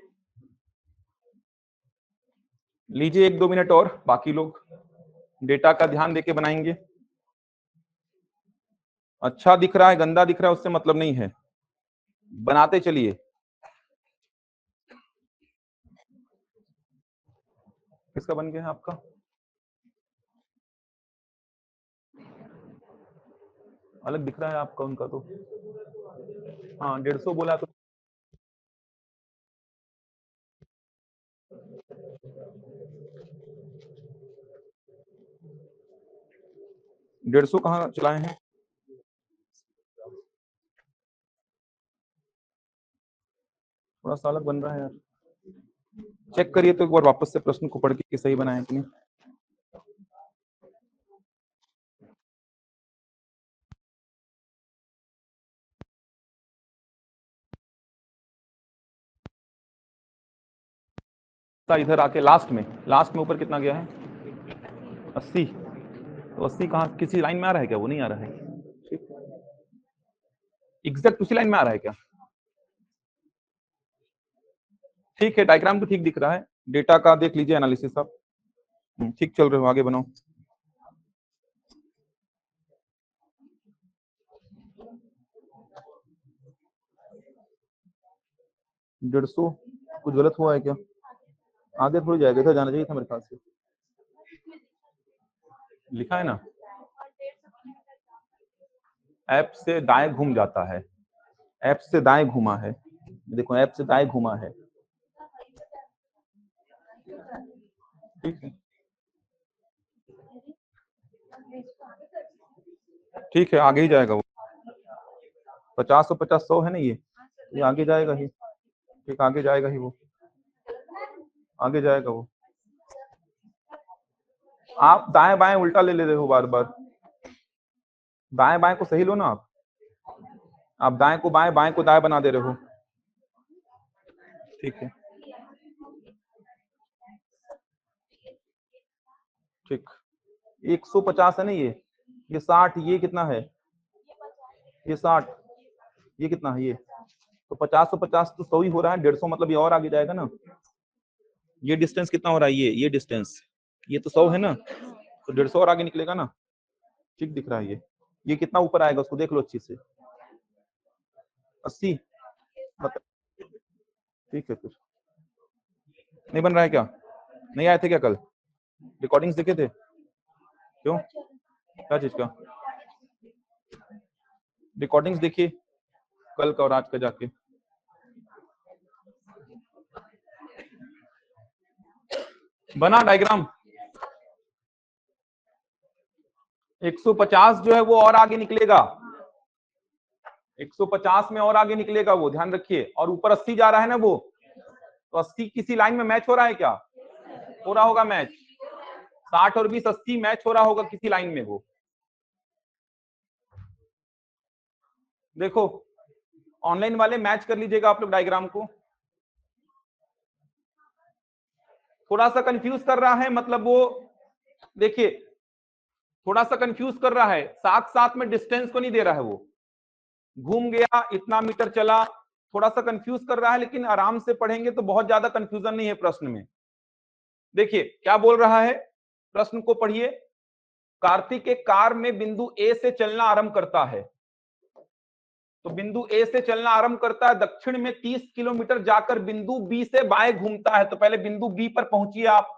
लीजिए 1-2 मिनट और। बाकी लोग डेटा का ध्यान देके बनाएंगे। अच्छा दिख रहा है गंदा दिख रहा है उससे मतलब नहीं है, बनाते चलिए। किसका बन गया है आपका? अलग दिख रहा है आपका, उनका तो हाँ 150 बोला तो 150 कहाँ चलाए हैं? थोड़ा सा अलग बन रहा है यार, चेक करिए तो एक बार वापस से प्रश्न को पढ़ के सही बनाए कि नहीं। इधर आके लास्ट में ऊपर कितना गया है? 80। तो 80 कहाँ, किसी लाइन में आ रहा है क्या? वो नहीं आ रहा है। ठीक, एग्जैक्ट उसी लाइन में आ रहा है क्या? ठीक है, डायग्राम तो ठीक दिख रहा है। डेटा का देख लीजिए एनालिसिस आप। ठीक चल रहे हो, आगे बनाओ। डेढ़ सौ कुछ गलत हुआ है क्या? आगे थोड़ी जाएगा, इधर जाना चाहिए था मेरे ख्याल से। लिखा है ना, ऐप से दाएं घूम जाता है, ऐप से दाएं घुमा है। देखो ऐप से दाएं घुमा है। ठीक है, ठीक है, आगे ही जाएगा वो। 50 और 50 100 है ना, ये आगे जाएगा ही। ठीक, आगे जाएगा ही वो, आगे जाएगा वो। आप दाएं बाएं उल्टा ले रहे हो बार बार। दाएं बाएं को सही लो ना आप दाएं को बाएं, बाएं को दाएं बना दे रहे हो। ठीक है, ठीक। 150 है ना ये 60, ये कितना है? ये 60। ये कितना है ये, तो 50 और 50 तो 100 ही हो रहा है, 150 मतलब ये और आगे जाएगा ना। ये डिस्टेंस कितना हो रहा है, ये डिस्टेंस, ये तो 100 है ना, तो 150 और आगे निकलेगा ना। ठीक दिख रहा है ये कितना ऊपर आएगा उसको देख लो अच्छी से, 80 मतलब। ठीक है, कुछ नहीं बन रहा है क्या, नहीं आए थे क्या कल, रिकॉर्डिंग्स देखे थे, क्यों, क्या चीज का, रिकॉर्डिंग्स देखिए कल का और आज का जाके। बना डायग्राम, 150 जो है वो और आगे निकलेगा, 150 में और आगे निकलेगा वो, ध्यान रखिए, और ऊपर 80 जा रहा है ना वो, तो 80 किसी लाइन में मैच हो रहा है क्या, हो रहा होगा मैच, 60 और 20 80 मैच हो रहा होगा किसी लाइन में वो। देखो ऑनलाइन वाले मैच कर लीजिएगा आप लोग डायग्राम को, थोड़ा सा कंफ्यूज कर रहा है, मतलब वो देखिए थोड़ा सा कंफ्यूज कर रहा है, साथ साथ में डिस्टेंस को नहीं दे रहा है, वो घूम गया इतना मीटर चला, थोड़ा सा कंफ्यूज कर रहा है, लेकिन आराम से पढ़ेंगे तो बहुत ज्यादा कंफ्यूजन नहीं है प्रश्न में। देखिए क्या बोल रहा है, प्रश्न को पढ़िए। कार्तिक एक कार में बिंदु ए से चलना आरंभ करता है, तो बिंदु ए से चलना आरंभ करता है, दक्षिण में 30 किलोमीटर जाकर बिंदु बी से बाएं घूमता है, तो पहले बिंदु बी पर पहुंचिए आप,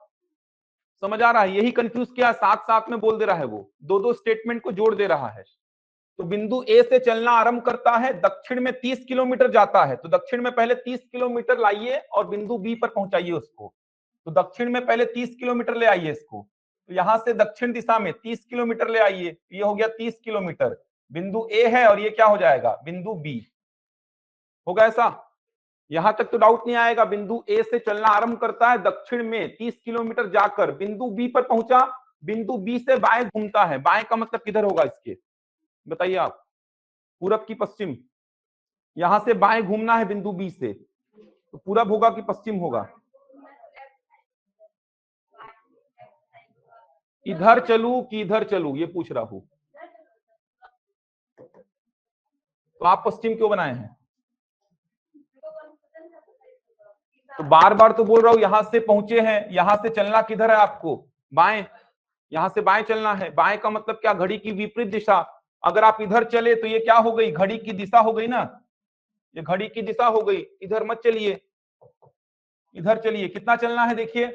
समझ आ रहा है, यही कंफ्यूज किया, साथ साथ में बोल दे रहा है वो, दो दो स्टेटमेंट को जोड़ दे रहा है। तो बिंदु ए से चलना आरंभ करता है, दक्षिण में 30 किलोमीटर जाता है, तो दक्षिण में पहले 30 किलोमीटर लाइए और बिंदु बी पर पहुंचाइए उसको, तो दक्षिण में पहले 30 किलोमीटर ले आइए इसको, तो यहां से दक्षिण दिशा में 30 किलोमीटर ले आइए, ये हो गया 30 किलोमीटर, बिंदु ए है और ये क्या हो जाएगा बिंदु बी, होगा ऐसा, यहां तक तो डाउट नहीं आएगा। बिंदु ए से चलना आरंभ करता है, दक्षिण में 30 किलोमीटर जाकर बिंदु बी पर पहुंचा, बिंदु बी से बाएं घूमता है, बाएं का मतलब किधर होगा इसके, बताइए आप, पूरब की पश्चिम, यहां से बाएं घूमना है बिंदु बी से, तो पूरब होगा कि पश्चिम होगा, इधर चलूं कि इधर चलूं ये पूछ रहा हूं, तो आप पश्चिम क्यों बनाए हैं, तो बार बार तो बोल रहा हूं यहां से पहुंचे हैं, यहां से चलना किधर है आपको, बाएं, यहां से बाएं चलना है, बाएं का मतलब क्या, घड़ी की विपरीत दिशा, अगर आप इधर चले तो ये क्या हो गई, घड़ी की दिशा हो गई ना, ये घड़ी की दिशा हो गई, इधर मत चलिए, इधर चलिए, कितना चलना है देखिए,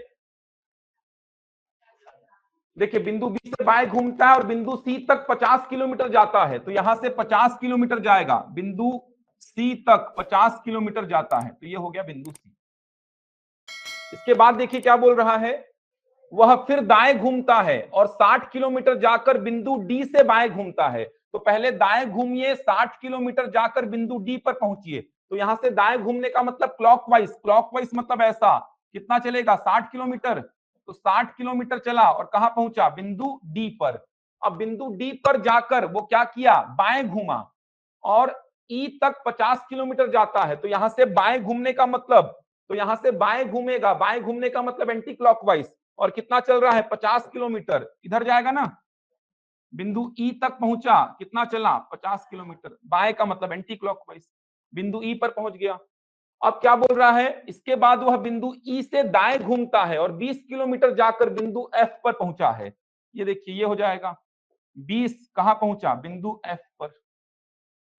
देखिए बिंदु बी से बाएं घूमता है और बिंदु सी तक 50 किलोमीटर जाता है, तो यहां से 50 किलोमीटर जाएगा, बिंदु सी तक 50 किलोमीटर जाता है, तो ये हो गया बिंदु सी। इसके बाद देखिए क्या बोल रहा है, वह फिर दाएं घूमता है और 60 किलोमीटर जाकर बिंदु डी से बाएं घूमता है, तो पहले दाएं घूमिए, 60 किलोमीटर जाकर बिंदु डी पर पहुंचिए, तो यहां से दाएं घूमने का मतलब क्लॉकवाइज, क्लॉकवाइज मतलब ऐसा, कितना चलेगा 60 किलोमीटर, तो 60 किलोमीटर चला और कहां पहुंचा बिंदु डी पर, अब बिंदु डी पर जाकर वो क्या किया, बाएं घूमा और ई तक 50 किलोमीटर जाता है, तो यहां से बाएं घूमने का मतलब, तो यहां से बाएं घूमेगा, बाएं घूमने का मतलब एंटी क्लॉकवाइज, और कितना चल रहा है 50 किलोमीटर, इधर जाएगा ना, बिंदु ई तक पहुंचा, कितना चला 50 किलोमीटर, बाएं का मतलब एंटी क्लॉकवाइज, बिंदु ई पर पहुंच गया। अब क्या बोल रहा है, इसके बाद वह बिंदु ई से दाएं घूमता है और 20 किलोमीटर जाकर बिंदु एफ पर पहुंचा है, ये देखिए ये हो जाएगा 20 कहां पहुंचा बिंदु एफ पर,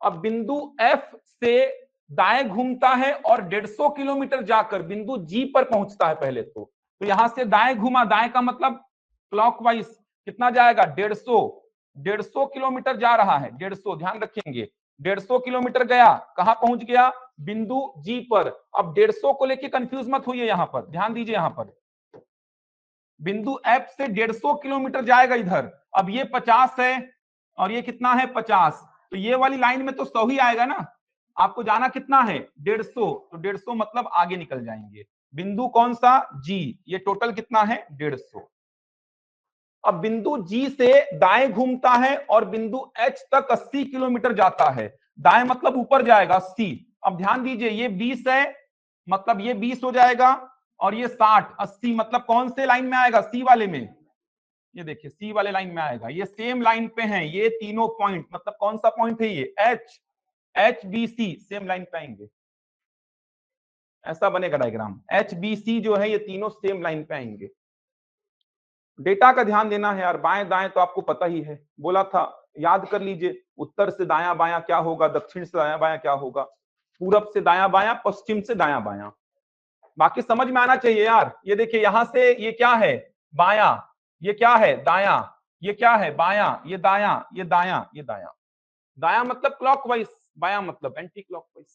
अब बिंदु एफ से दाएं घूमता है और 150 किलोमीटर जाकर बिंदु जी पर पहुंचता है पहले तो यहां से दाएं घूमा, दाएं का मतलब क्लॉकवाइज, कितना जाएगा 150 किलोमीटर जा रहा है, 150 ध्यान रखेंगे, 150 किलोमीटर गया, कहां पहुंच गया बिंदु जी पर, अब 150 को लेके कंफ्यूज मत होइए, यहां पर ध्यान दीजिए, यहां पर बिंदु एफ से 150 किलोमीटर जाएगा इधर, अब ये 50 है और ये कितना है 50, तो ये वाली लाइन में तो 100 ही आएगा ना, आपको जाना कितना है 150, तो 150 मतलब आगे निकल जाएंगे, बिंदु कौन सा जी, ये टोटल कितना है 150, अब बिंदु जी से दाएं घूमता है और बिंदु एच तक 80 किलोमीटर जाता है, दाएं मतलब ऊपर जाएगा 80, अब ध्यान दीजिए ये 20 है, मतलब ये 20 हो जाएगा और ये 60 80 मतलब कौन से लाइन में आएगा सी वाले में, ये देखिए सी वाले लाइन में आएगा, ये सेम लाइन पे हैं ये तीनों पॉइंट, मतलब कौन सा पॉइंट है ये एच, HBC सेम लाइन पे आएंगे, ऐसा बनेगा डायग्राम। HBC जो है ये तीनों सेम लाइन पे आएंगे। डेटा का ध्यान देना है यार, बाएं दाएं तो आपको पता ही है, बोला था याद कर लीजिए, उत्तर से दायां बायां क्या होगा, दक्षिण से दायां बायां क्या होगा, पूरब से दायां बायां, पश्चिम से दायां बायां। बाकी समझ में आना चाहिए यार। ये देखिए यहां से ये क्या है, बायां, ये क्या है दायां, ये क्या है बायां, ये दायां, ये दायां, ये दायां। दायां मतलब क्लॉकवाइज, बायां मतलब एंटी क्लॉकवाइज।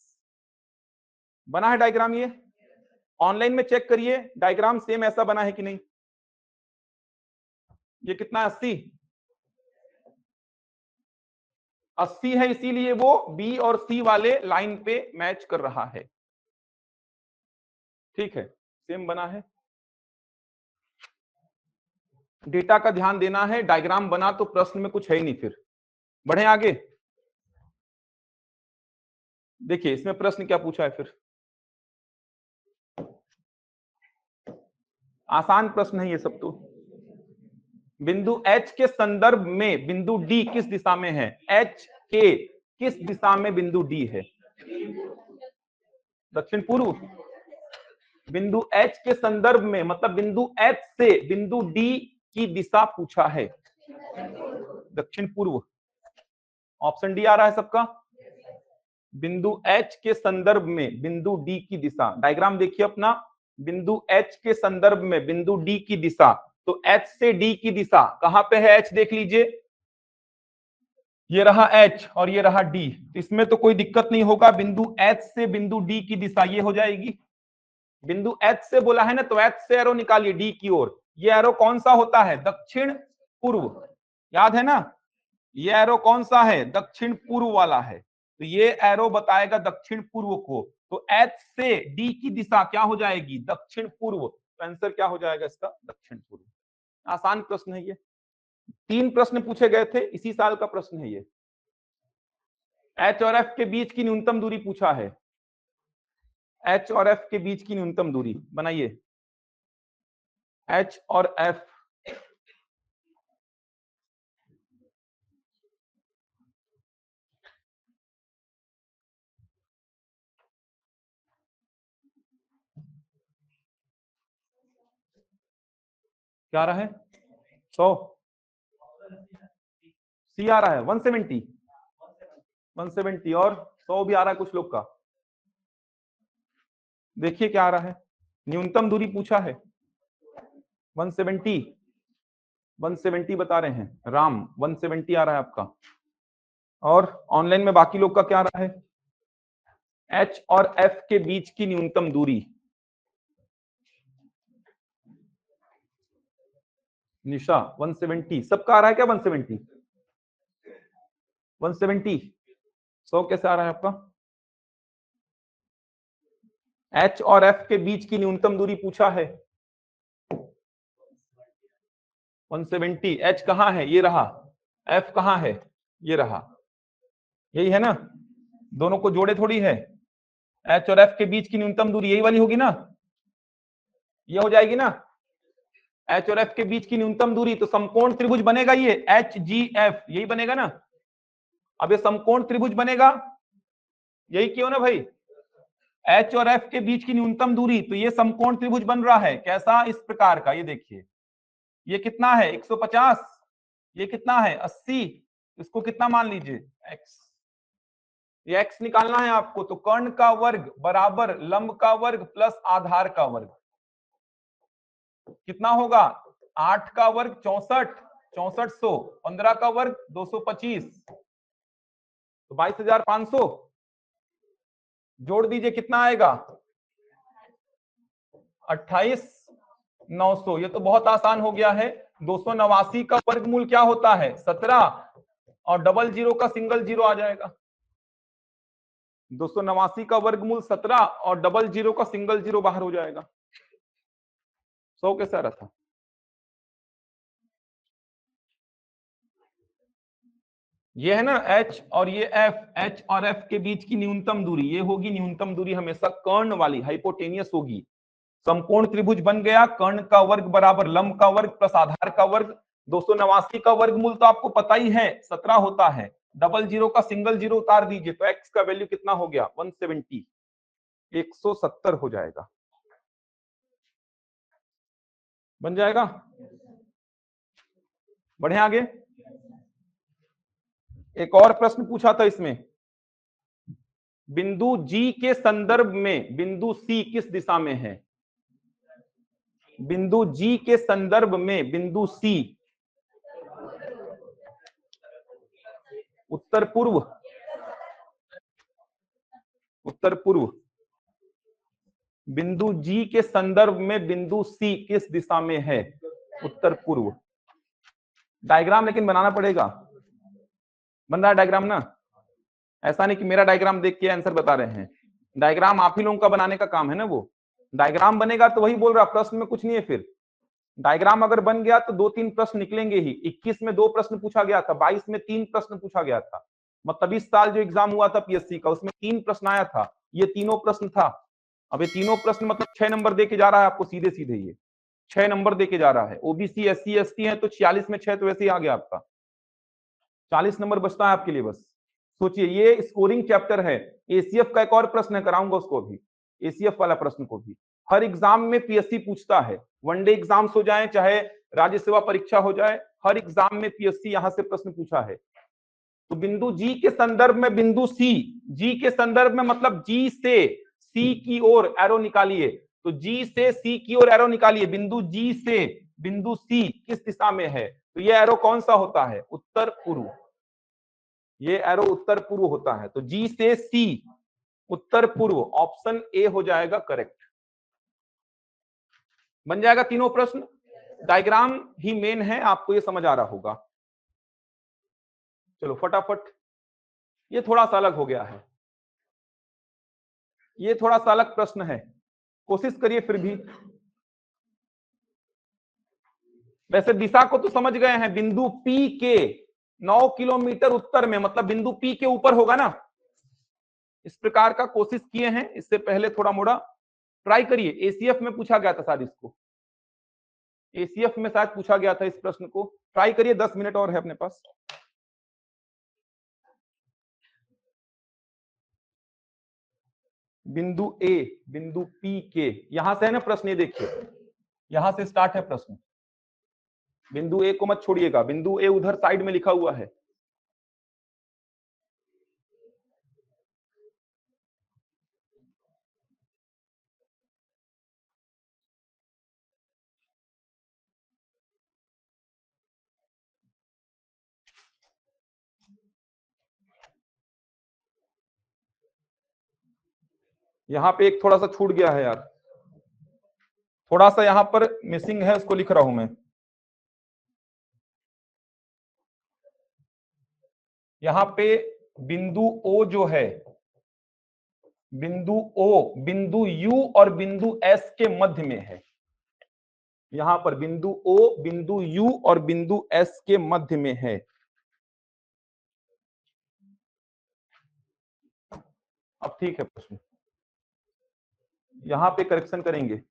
बना है डायग्राम? ये ऑनलाइन में चेक करिए डायग्राम सेम ऐसा बना है कि नहीं। ये कितना है 80, 80 है, इसीलिए वो बी और सी वाले लाइन पे मैच कर रहा है। ठीक है, सेम बना है। डेटा का ध्यान देना है, डायग्राम बना तो प्रश्न में कुछ है ही नहीं। फिर बढ़े आगे, देखिए इसमें प्रश्न क्या पूछा है। फिर आसान प्रश्न है ये सब तो। बिंदु H के संदर्भ में बिंदु D किस दिशा में है? H के किस दिशा में बिंदु D है? दक्षिण पूर्व। बिंदु H के संदर्भ में मतलब बिंदु H से बिंदु D की दिशा पूछा है, दक्षिण पूर्व। ऑप्शन डी आ रहा है सबका। बिंदु H के संदर्भ में बिंदु D की दिशा, डायग्राम देखिए अपना, बिंदु H के संदर्भ में बिंदु D की दिशा, तो H से D की दिशा कहां पे है? H देख लीजिए, ये रहा H और ये रहा D, इसमें तो कोई दिक्कत नहीं होगा। बिंदु H से बिंदु D की दिशा ये हो जाएगी। बिंदु H से बोला है ना, तो H से एरो निकालिए D की ओर। ये एरो कौन सा होता है? दक्षिण पूर्व, याद है ना। ये एरो कौन सा है? दक्षिण पूर्व वाला है, तो ये एरो बताएगा दक्षिण पूर्व को। तो H से D की दिशा क्या हो जाएगी? दक्षिण पूर्व। तो आंसर क्या हो जाएगा इसका? दक्षिण पूर्व। आसान प्रश्न है ये, 3 प्रश्न पूछे गए थे, इसी साल का प्रश्न है ये। H और F के बीच की न्यूनतम दूरी पूछा है। H और F के बीच की न्यूनतम दूरी बनाइए। H और F क्या आ रहा है? 100, सी आ रहा है 170, 170 और 100 भी आ रहा है कुछ लोग का। देखिए क्या आ रहा है, न्यूनतम दूरी पूछा है 170, 170 बता रहे हैं राम, 170 आ रहा है आपका। और ऑनलाइन में बाकी लोग का क्या आ रहा है? H और F के बीच की न्यूनतम दूरी, निशा 170, सबका आ रहा है क्या 170? 170, 100 कैसे आ रहा है आपका? H और F के बीच की न्यूनतम दूरी पूछा है 170। H कहां है? ये रहा। F कहां है? ये रहा। यही है ना, दोनों को जोड़े थोड़ी है। H और F के बीच की न्यूनतम दूरी यही वाली होगी ना, ये हो जाएगी ना। H और F के बीच की न्यूनतम दूरी, तो समकोण त्रिभुज बनेगा ये HGF, यही बनेगा ना। अब ये समकोण त्रिभुज बनेगा, यही क्यों ना भाई, H और F के बीच की न्यूनतम दूरी, तो ये समकोण त्रिभुज बन रहा है। कैसा? इस प्रकार का। ये देखिए, ये कितना है 150, ये कितना है 80, इसको कितना मान लीजिए x। ये x निकालना है आपको, तो कर्ण का वर्ग बराबर लंब का वर्ग प्लस आधार का वर्ग कितना होगा? 8 का वर्ग 64, 6400, 15 का वर्ग 225, तो 22,500 जोड़ दीजिए, कितना आएगा? 28,900। ये तो बहुत आसान हो गया है। 289 का वर्गमूल क्या होता है? 17, और डबल जीरो का सिंगल जीरो आ जाएगा। 289 का वर्गमूल 17 और डबल जीरो का सिंगल जीरो बाहर हो जाएगा। 100 कैसे आ रहा था? ये है ना H और ये F, H और F के बीच की न्यूनतम दूरी ये होगी। न्यूनतम दूरी हमेशा कर्ण वाली हाइपोटेनियस होगी। समकोण त्रिभुज बन गया, कर्ण का वर्ग बराबर लंब का वर्ग प्लस आधार का वर्ग, 289 का वर्गमूल तो आपको पता ही है 17 होता है, डबल जीरो का सिंगल जीरो उतार दीजिए तो x का वैल्यू कितना हो गया 170, 170 हो जाएगा, बन जाएगा। बढ़े आगे। एक और प्रश्न पूछा था इसमें, बिंदु G के संदर्भ में बिंदु C किस दिशा में है? बिंदु G के संदर्भ में बिंदु C उत्तर पूर्व, उत्तर पूर्व। बिंदु G के संदर्भ में बिंदु C किस दिशा में है? उत्तर पूर्व। डायग्राम लेकिन बनाना पड़ेगा, बन रहा है डायग्राम ना? ऐसा नहीं कि मेरा डायग्राम देख के आंसर बता रहे हैं, डायग्राम आप ही लोगों का बनाने का काम है ना। वो डायग्राम बनेगा तो वही बोल रहा, प्रश्न में कुछ नहीं है। फिर डायग्राम अगर बन गया तो 2-3 प्रश्न निकलेंगे ही। 21 में 2 प्रश्न पूछा गया था, 22 में 3 प्रश्न पूछा गया था, मतलब इस साल जो एग्जाम हुआ था पीएससी का उसमें 3 प्रश्न आया था, ये तीनों प्रश्न था। अब ये तीनों प्रश्न मतलब 6 नंबर दे के जा रहा है आपको, सीधे सीधे ये 6 नंबर दे के जा रहा है। ओबीसी SC ST है तो 46 में 6 तो वैसे ही आ गया आपका, 40 नंबर बचता है आपके लिए बस। सोचिए ये स्कोरिंग चैप्टर है। एसीएफ का एक और प्रश्न है, कराऊंगा उसको भी, एसीएफ वाला प्रश्न को भी हर एग्जाम में पीएससी पूछता है। वनडे एग्जाम्स हो जाए चाहे राज्य सेवा परीक्षा हो जाए, हर एग्जाम में पीएससी यहां से प्रश्न पूछा है। तो बिंदु जी के संदर्भ में बिंदु सी, जी के संदर्भ में मतलब जी से सी की ओर एरो निकालिए, तो जी से सी की ओर एरो निकालिए। बिंदु जी से बिंदु सी किस दिशा में है? तो ये एरो कौन सा होता है? उत्तर पूर्व। ये एरो उत्तर पूर्व होता है, तो जी से सी उत्तर पूर्व, ऑप्शन ए हो जाएगा करेक्ट। बन जाएगा तीनों प्रश्न। डायग्राम ही मेन है, आपको ये समझ आ रहा होगा। चलो फटाफट, ये थोड़ा सा अलग हो गया है, ये थोड़ा सा अलग प्रश्न है, कोशिश करिए फिर भी। वैसे दिशा को तो समझ गए हैं, बिंदु P के 9 किलोमीटर उत्तर में, मतलब बिंदु P के ऊपर होगा ना, इस प्रकार का कोशिश किए हैं इससे पहले थोड़ा मोड़ा, ट्राई करिए। एसीएफ में पूछा गया था शायद इसको, एसीएफ में शायद पूछा गया था इस प्रश्न को, ट्राई करिए। 10 मिनट और है अपने पास। बिंदु ए बिंदु P के, यहां से है ना प्रश्न, ये देखिए यहां से स्टार्ट है प्रश्न। बिंदु ए को मत छोड़िएगा, बिंदु ए उधर साइड में लिखा हुआ है। यहां पे एक थोड़ा सा छूट गया है यार, थोड़ा सा यहां पर मिसिंग है, उसको लिख रहा हूं मैं। यहां पे बिंदु ओ जो है, बिंदु ओ बिंदु यू और बिंदु एस के मध्य में है। यहां पर बिंदु ओ बिंदु यू और बिंदु एस के मध्य में है। अब ठीक है प्रश्न, यहां पे करेक्शन करेंगे।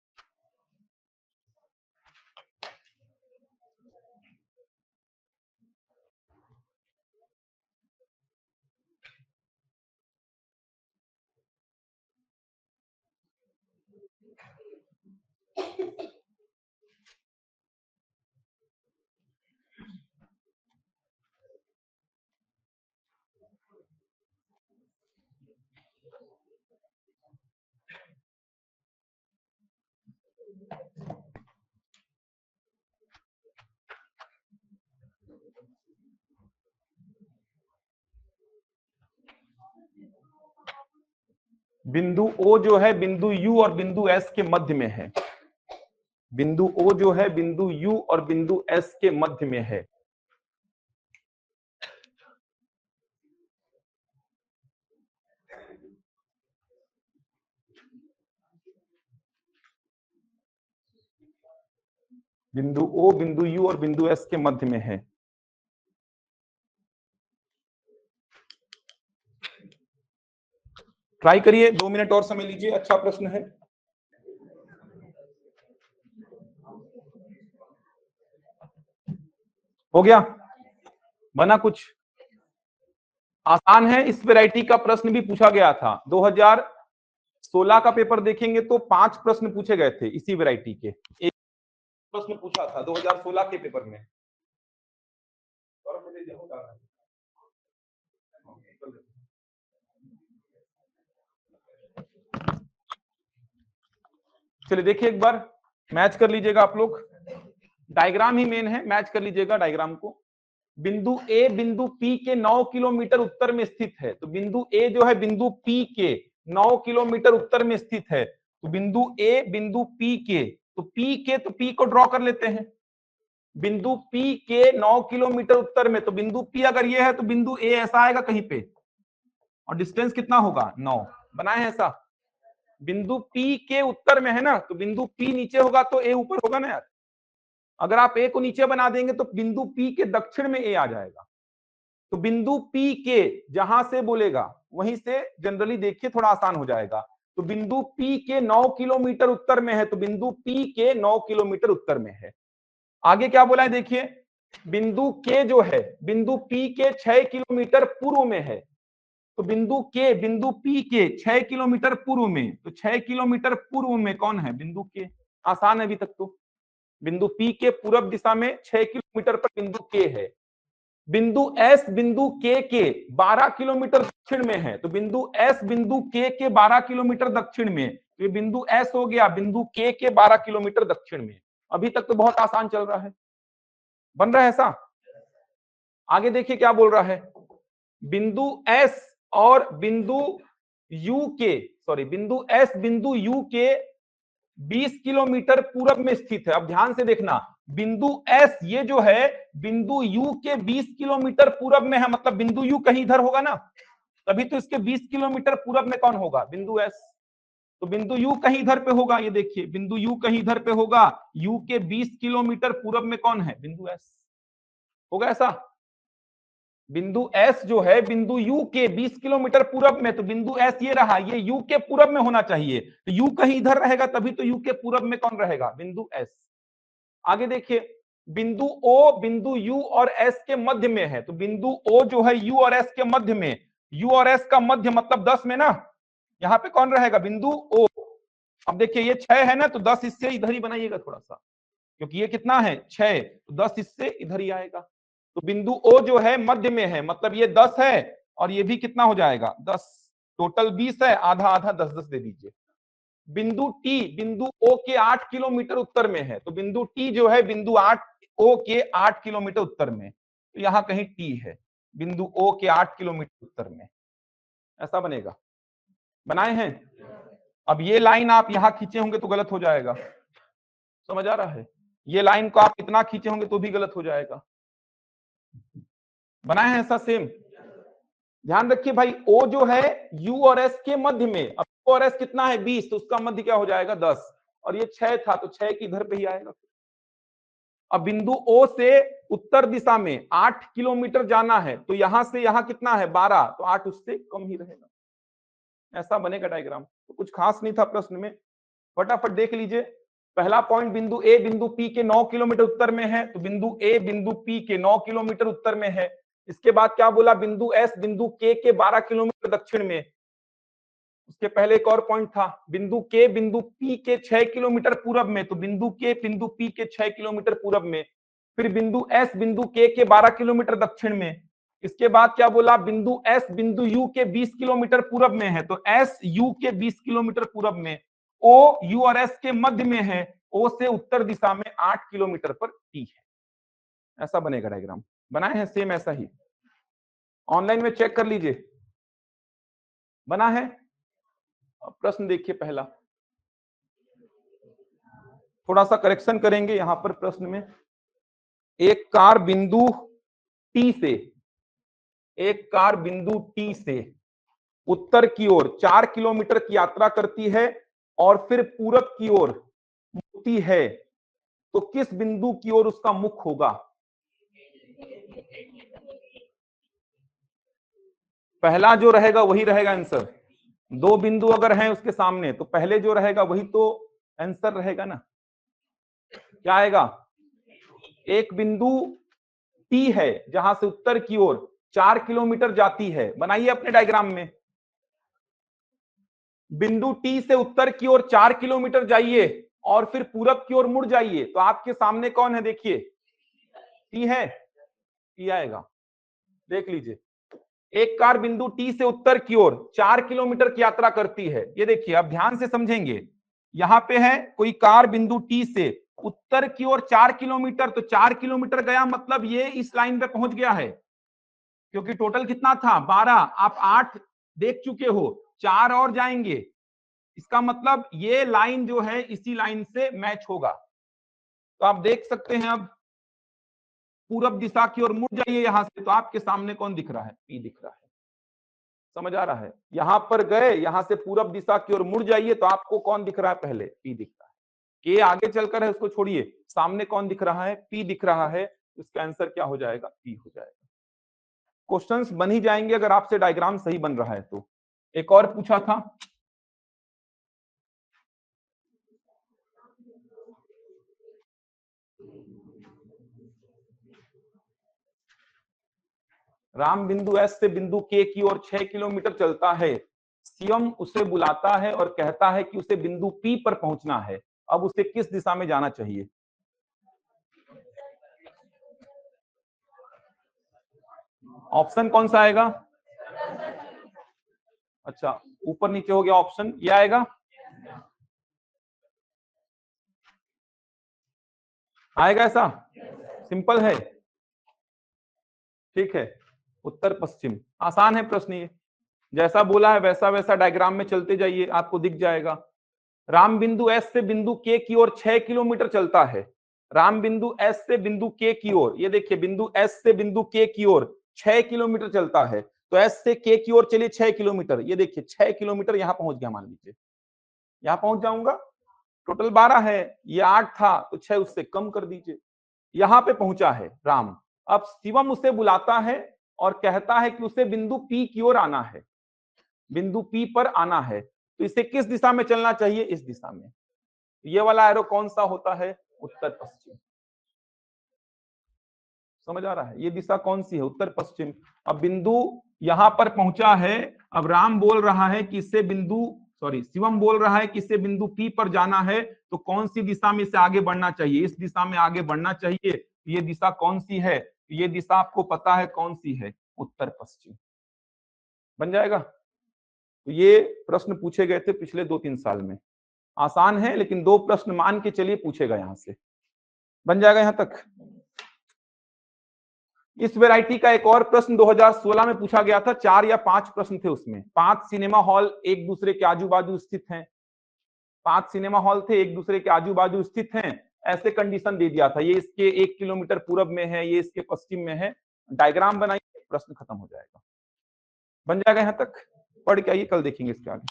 बिंदु ओ जो है बिंदु यू और बिंदु एस के मध्य में है। बिंदु ओ जो है बिंदु यू और बिंदु एस के मध्य में है। बिंदु ओ बिंदु यू और बिंदु एस के मध्य में है। ट्राई करिए, 2 मिनट और समय लीजिए, अच्छा प्रश्न है। हो गया, बना कुछ आसान है। इस वैरायटी का प्रश्न भी पूछा गया था 2016 का पेपर देखेंगे तो 5 प्रश्न पूछे गए थे इसी वैरायटी के। एक प्रश्न पूछा था 2016 के पेपर में। चलिए देखिए एक बार मैच कर लीजिएगा आप लोग, डायग्राम ही मेन है, मैच कर लीजिएगा डायग्राम को। बिंदु ए बिंदु पी के 9 किलोमीटर उत्तर में स्थित है, तो बिंदु ए जो है बिंदु पी के 9 किलोमीटर उत्तर में स्थित है, तो बिंदु ए बिंदु पी के, तो पी को ड्रॉ कर लेते हैं। बिंदु पी के 9 किलोमीटर उत्तर में, तो बिंदु पी अगर ये है तो बिंदु ए ऐसा आएगा कहीं पे, और डिस्टेंस कितना होगा 9, बनाए हैं ऐसा। बिंदु पी के उत्तर में है ना, तो बिंदु पी नीचे होगा तो ए ऊपर होगा ना यार। अगर आप ए को नीचे बना देंगे तो बिंदु पी के दक्षिण में ए आ जाएगा। तो बिंदु पी के जहां से बोलेगा वहीं से जनरली देखिए थोड़ा आसान हो जाएगा। तो बिंदु पी के 9 किलोमीटर उत्तर में है, तो बिंदु पी के 9 किलोमीटर उत्तर में है। आगे क्या बोला है देखिए, बिंदु के जो है बिंदु पी के 6 किलोमीटर पूर्व में है, तो बिंदु पी के 6 किलोमीटर पूर्व में, तो 6 किलोमीटर पूर्व में कौन है, बिंदु के। आसान है अभी तक तो। बिंदु पी के पूर्व दिशा में 6 किलोमीटर पर बिंदु के है। बिंदु एस बिंदु के 12 किलोमीटर दक्षिण में है, तो बिंदु एस बिंदु के 12 किलोमीटर दक्षिण में, तो ये बिंदु एस हो गया बिंदु के 12 किलोमीटर दक्षिण में। अभी तक तो बहुत आसान चल रहा है, बन रहा है ऐसा। आगे देखिए क्या बोल रहा है, बिंदु एस और बिंदु यू के, बिंदु एस बिंदु यू के 20 किलोमीटर पूरब में स्थित है। अब ध्यान से देखना, बिंदु एस ये जो है बिंदु यू के 20 किलोमीटर पूरब में है, मतलब बिंदु यू कहीं इधर होगा ना, तभी तो इसके 20 किलोमीटर पूरब में कौन होगा, बिंदु एस। तो बिंदु यू कहीं इधर पे होगा, ये देखिए बिंदु यू कहीं इधर पे होगा, यू के 20 किलोमीटर पूरब में कौन है, बिंदु एस। होगा ऐसा। बिंदु एस जो है बिंदु यू के 20 किलोमीटर पूरब में, तो बिंदु एस ये रहा, ये यू के पूरब में होना चाहिए, तो यू कहीं इधर रहेगा तभी तो यू के पूरब में कौन रहेगा, बिंदु एस। आगे देखिए, बिंदु ओ बिंदु यू और एस के मध्य में है, तो बिंदु ओ जो है यू और एस के मध्य में, यू और एस का मध्य मतलब 10 में ना, यहां पे कौन रहेगा, बिंदु ओ। अब देखिए ये 6 है ना, तो 10 इससे इधर ही बनाइएगा थोड़ा सा, क्योंकि ये कितना है 6, तो 10 इससे इधर ही आएगा। तो बिंदु ओ जो है मध्य में है, मतलब ये 10 है और ये भी कितना हो जाएगा 10, टोटल 20 है, आधा आधा 10 10 दे दीजिए। बिंदु टी बिंदु ओ के 8 किलोमीटर उत्तर में है, तो बिंदु टी जो है बिंदु 8 ओ के 8 किलोमीटर उत्तर में, तो यहां कहीं टी है, बिंदु ओ के 8 किलोमीटर उत्तर में, ऐसा बनेगा। बनाए हैं। अब ये लाइन आप यहां खींचे होंगे तो गलत हो जाएगा, समझ आ रहा है, ये लाइन को आप इतना खींचे होंगे तो भी गलत हो जाएगा। बनाए हैं ऐसा सेम। ध्यान रखिए भाई, ओ जो है यू और एस के मध्य में, अब यू और एस कितना है 20, तो उसका मध्य क्या हो जाएगा 10, और ये 6 था तो 6 की इधर पे ही आएगा। अब बिंदु ओ से उत्तर दिशा में 8 किलोमीटर जाना है, तो यहां से यहां कितना है 12, तो 8 उससे कम ही रहेगा। ऐसा बनेगा डायग्राम। तो कुछ खास नहीं था प्रश्न में, फटाफट देख लीजिए। पहला पॉइंट, बिंदु ए बिंदु पी के 9 किलोमीटर उत्तर में है, तो बिंदु ए बिंदु पी के 9 किलोमीटर उत्तर में है। इसके बाद क्या बोला, बिंदु एस बिंदु के 12 किलोमीटर दक्षिण में। उसके पहले एक और पॉइंट था, बिंदु के बिंदु पी के 6 किलोमीटर पूरब में, तो बिंदु के बिंदु पी के 6 किलोमीटर पूरब में। फिर बिंदु एस बिंदु के 12 किलोमीटर दक्षिण में। इसके बाद क्या बोला, बिंदु एस बिंदु यू के 20 किलोमीटर पूरब में है, तो एस यू के 20 किलोमीटर पूरब में। ओ यू और एस के मध्य में है, ओ से उत्तर दिशा में 8 किलोमीटर पर टी है। ऐसा बनेगा डायग्राम। बनाए हैं सेम ऐसा ही, ऑनलाइन में चेक कर लीजिए, बना है। अब प्रश्न देखिए पहला, थोड़ा सा करेक्शन करेंगे यहां पर प्रश्न में। एक कार बिंदु टी से उत्तर की ओर 4 किलोमीटर की यात्रा करती है और फिर पूरब की ओर मुड़ती है, तो किस बिंदु की ओर उसका मुख होगा। पहला जो रहेगा वही रहेगा आंसर। दो बिंदु अगर हैं उसके सामने, तो पहले जो रहेगा वही तो आंसर रहेगा ना। क्या आएगा, एक बिंदु टी है जहां से उत्तर की ओर 4 किलोमीटर जाती है, बनाइए अपने डायग्राम में। बिंदु टी से उत्तर की ओर 4 किलोमीटर जाइए और फिर पूरब की ओर मुड़ जाइए, तो आपके सामने कौन है? देखिए टी है, टी आएगा, देख लीजिए। एक कार बिंदु टी से उत्तर की ओर 4 किलोमीटर की यात्रा करती है। ये देखिए, अब ध्यान से समझेंगे। यहां पे है कोई कार बिंदु टी से उत्तर की ओर 4 किलोमीटर, तो 4 किलोमीटर गया मतलब ये इस लाइन पे पहुंच गया है, क्योंकि टोटल कितना था? 12, आप 8 देख चुके हो, 4 और जाएंगे, इसका मतलब ये लाइन जो है इसी लाइन से मैच होगा। तो आप देख सकते हैं, अब पूरब दिशा की ओर मुड़ जाइए यहां से, तो आपके सामने कौन दिख रहा है? पी दिख रहा है। समझ आ रहा है? यहां पर गए, यहां से पूरब दिशा की ओर मुड़ जाइए तो आपको कौन दिख रहा है? पहले पी दिख रहा है। के आगे चलकर है, उसको छोड़िए, सामने कौन दिख रहा है? पी दिख रहा है। इसका आंसर क्या हो जाएगा? पी हो जाएगा। क्वेश्चंस बन ही जाएंगे अगर आपसे डायग्राम सही बन रहा है तो। एक और पूछा था, राम बिंदु एस से बिंदु के की ओर 6 किलोमीटर चलता है। शिवम उसे बुलाता है और कहता है कि उसे बिंदु पी पर पहुंचना है। अब उसे किस दिशा में जाना चाहिए? ऑप्शन कौन सा आएगा? अच्छा, ऊपर नीचे हो गया ऑप्शन, ये आएगा, आएगा ऐसा? सिंपल है, ठीक है। उत्तर पश्चिम, आसान है प्रश्न ये। जैसा बोला है वैसा वैसा डायग्राम में चलते जाइए, आपको दिख जाएगा। राम बिंदु एस से बिंदु के की ओर 6 किलोमीटर चलता है। राम बिंदु एस से बिंदु के की ओर, ये देखिए बिंदु एस से बिंदु के की ओर 6 किलोमीटर चलता है। तो एस से के की ओर चलिए 6 किलोमीटर, ये देखिए 6 किलोमीटर यहां पहुंच गया, मान लीजिए यहां पहुंच जाऊंगा। टोटल 12 है, ये 8 था, तो 6 उससे कम कर दीजिए। यहां पे पहुंचा है राम। अब शिवम उसे बुलाता है और कहता है कि उसे बिंदु पी की ओर आना है, बिंदु पी पर आना है। तो इसे किस दिशा में चलना चाहिए? इस दिशा में। ये वाला एरो कौन सा होता है? उत्तर पश्चिम। समझ आ रहा है? ये दिशा कौन सी है? उत्तर पश्चिम। अब बिंदु यहां पर पहुंचा है, अब राम बोल रहा है कि इससे बिंदु, सॉरी शिवम बोल रहा है कि इससे बिंदु पी पर जाना है, तो कौन सी दिशा में इसे आगे बढ़ना चाहिए? इस दिशा में आगे बढ़ना चाहिए। ये दिशा कौन सी है? ये दिशा आपको पता है कौन सी है? उत्तर पश्चिम। बन जाएगा। तो ये प्रश्न पूछे गए थे पिछले 2-3 साल में। आसान है, लेकिन 2 प्रश्न मान के चलिए पूछेगा यहां से। बन जाएगा यहां तक? इस वैरायटी का एक और प्रश्न 2016 में पूछा गया था, 4 या 5 प्रश्न थे उसमें। 5 सिनेमा हॉल एक दूसरे के आजू बाजू स्थित हैं, 5 सिनेमा हॉल थे एक दूसरे के आजू बाजू स्थित हैं, ऐसे कंडीशन दे दिया था। ये इसके 1 किलोमीटर पूरब में है, ये इसके पश्चिम में है। डायग्राम बनाइए, प्रश्न खत्म हो जाएगा। बन जाएगा यहां तक? पढ़ के आइए, कल देखेंगे इसके आगे।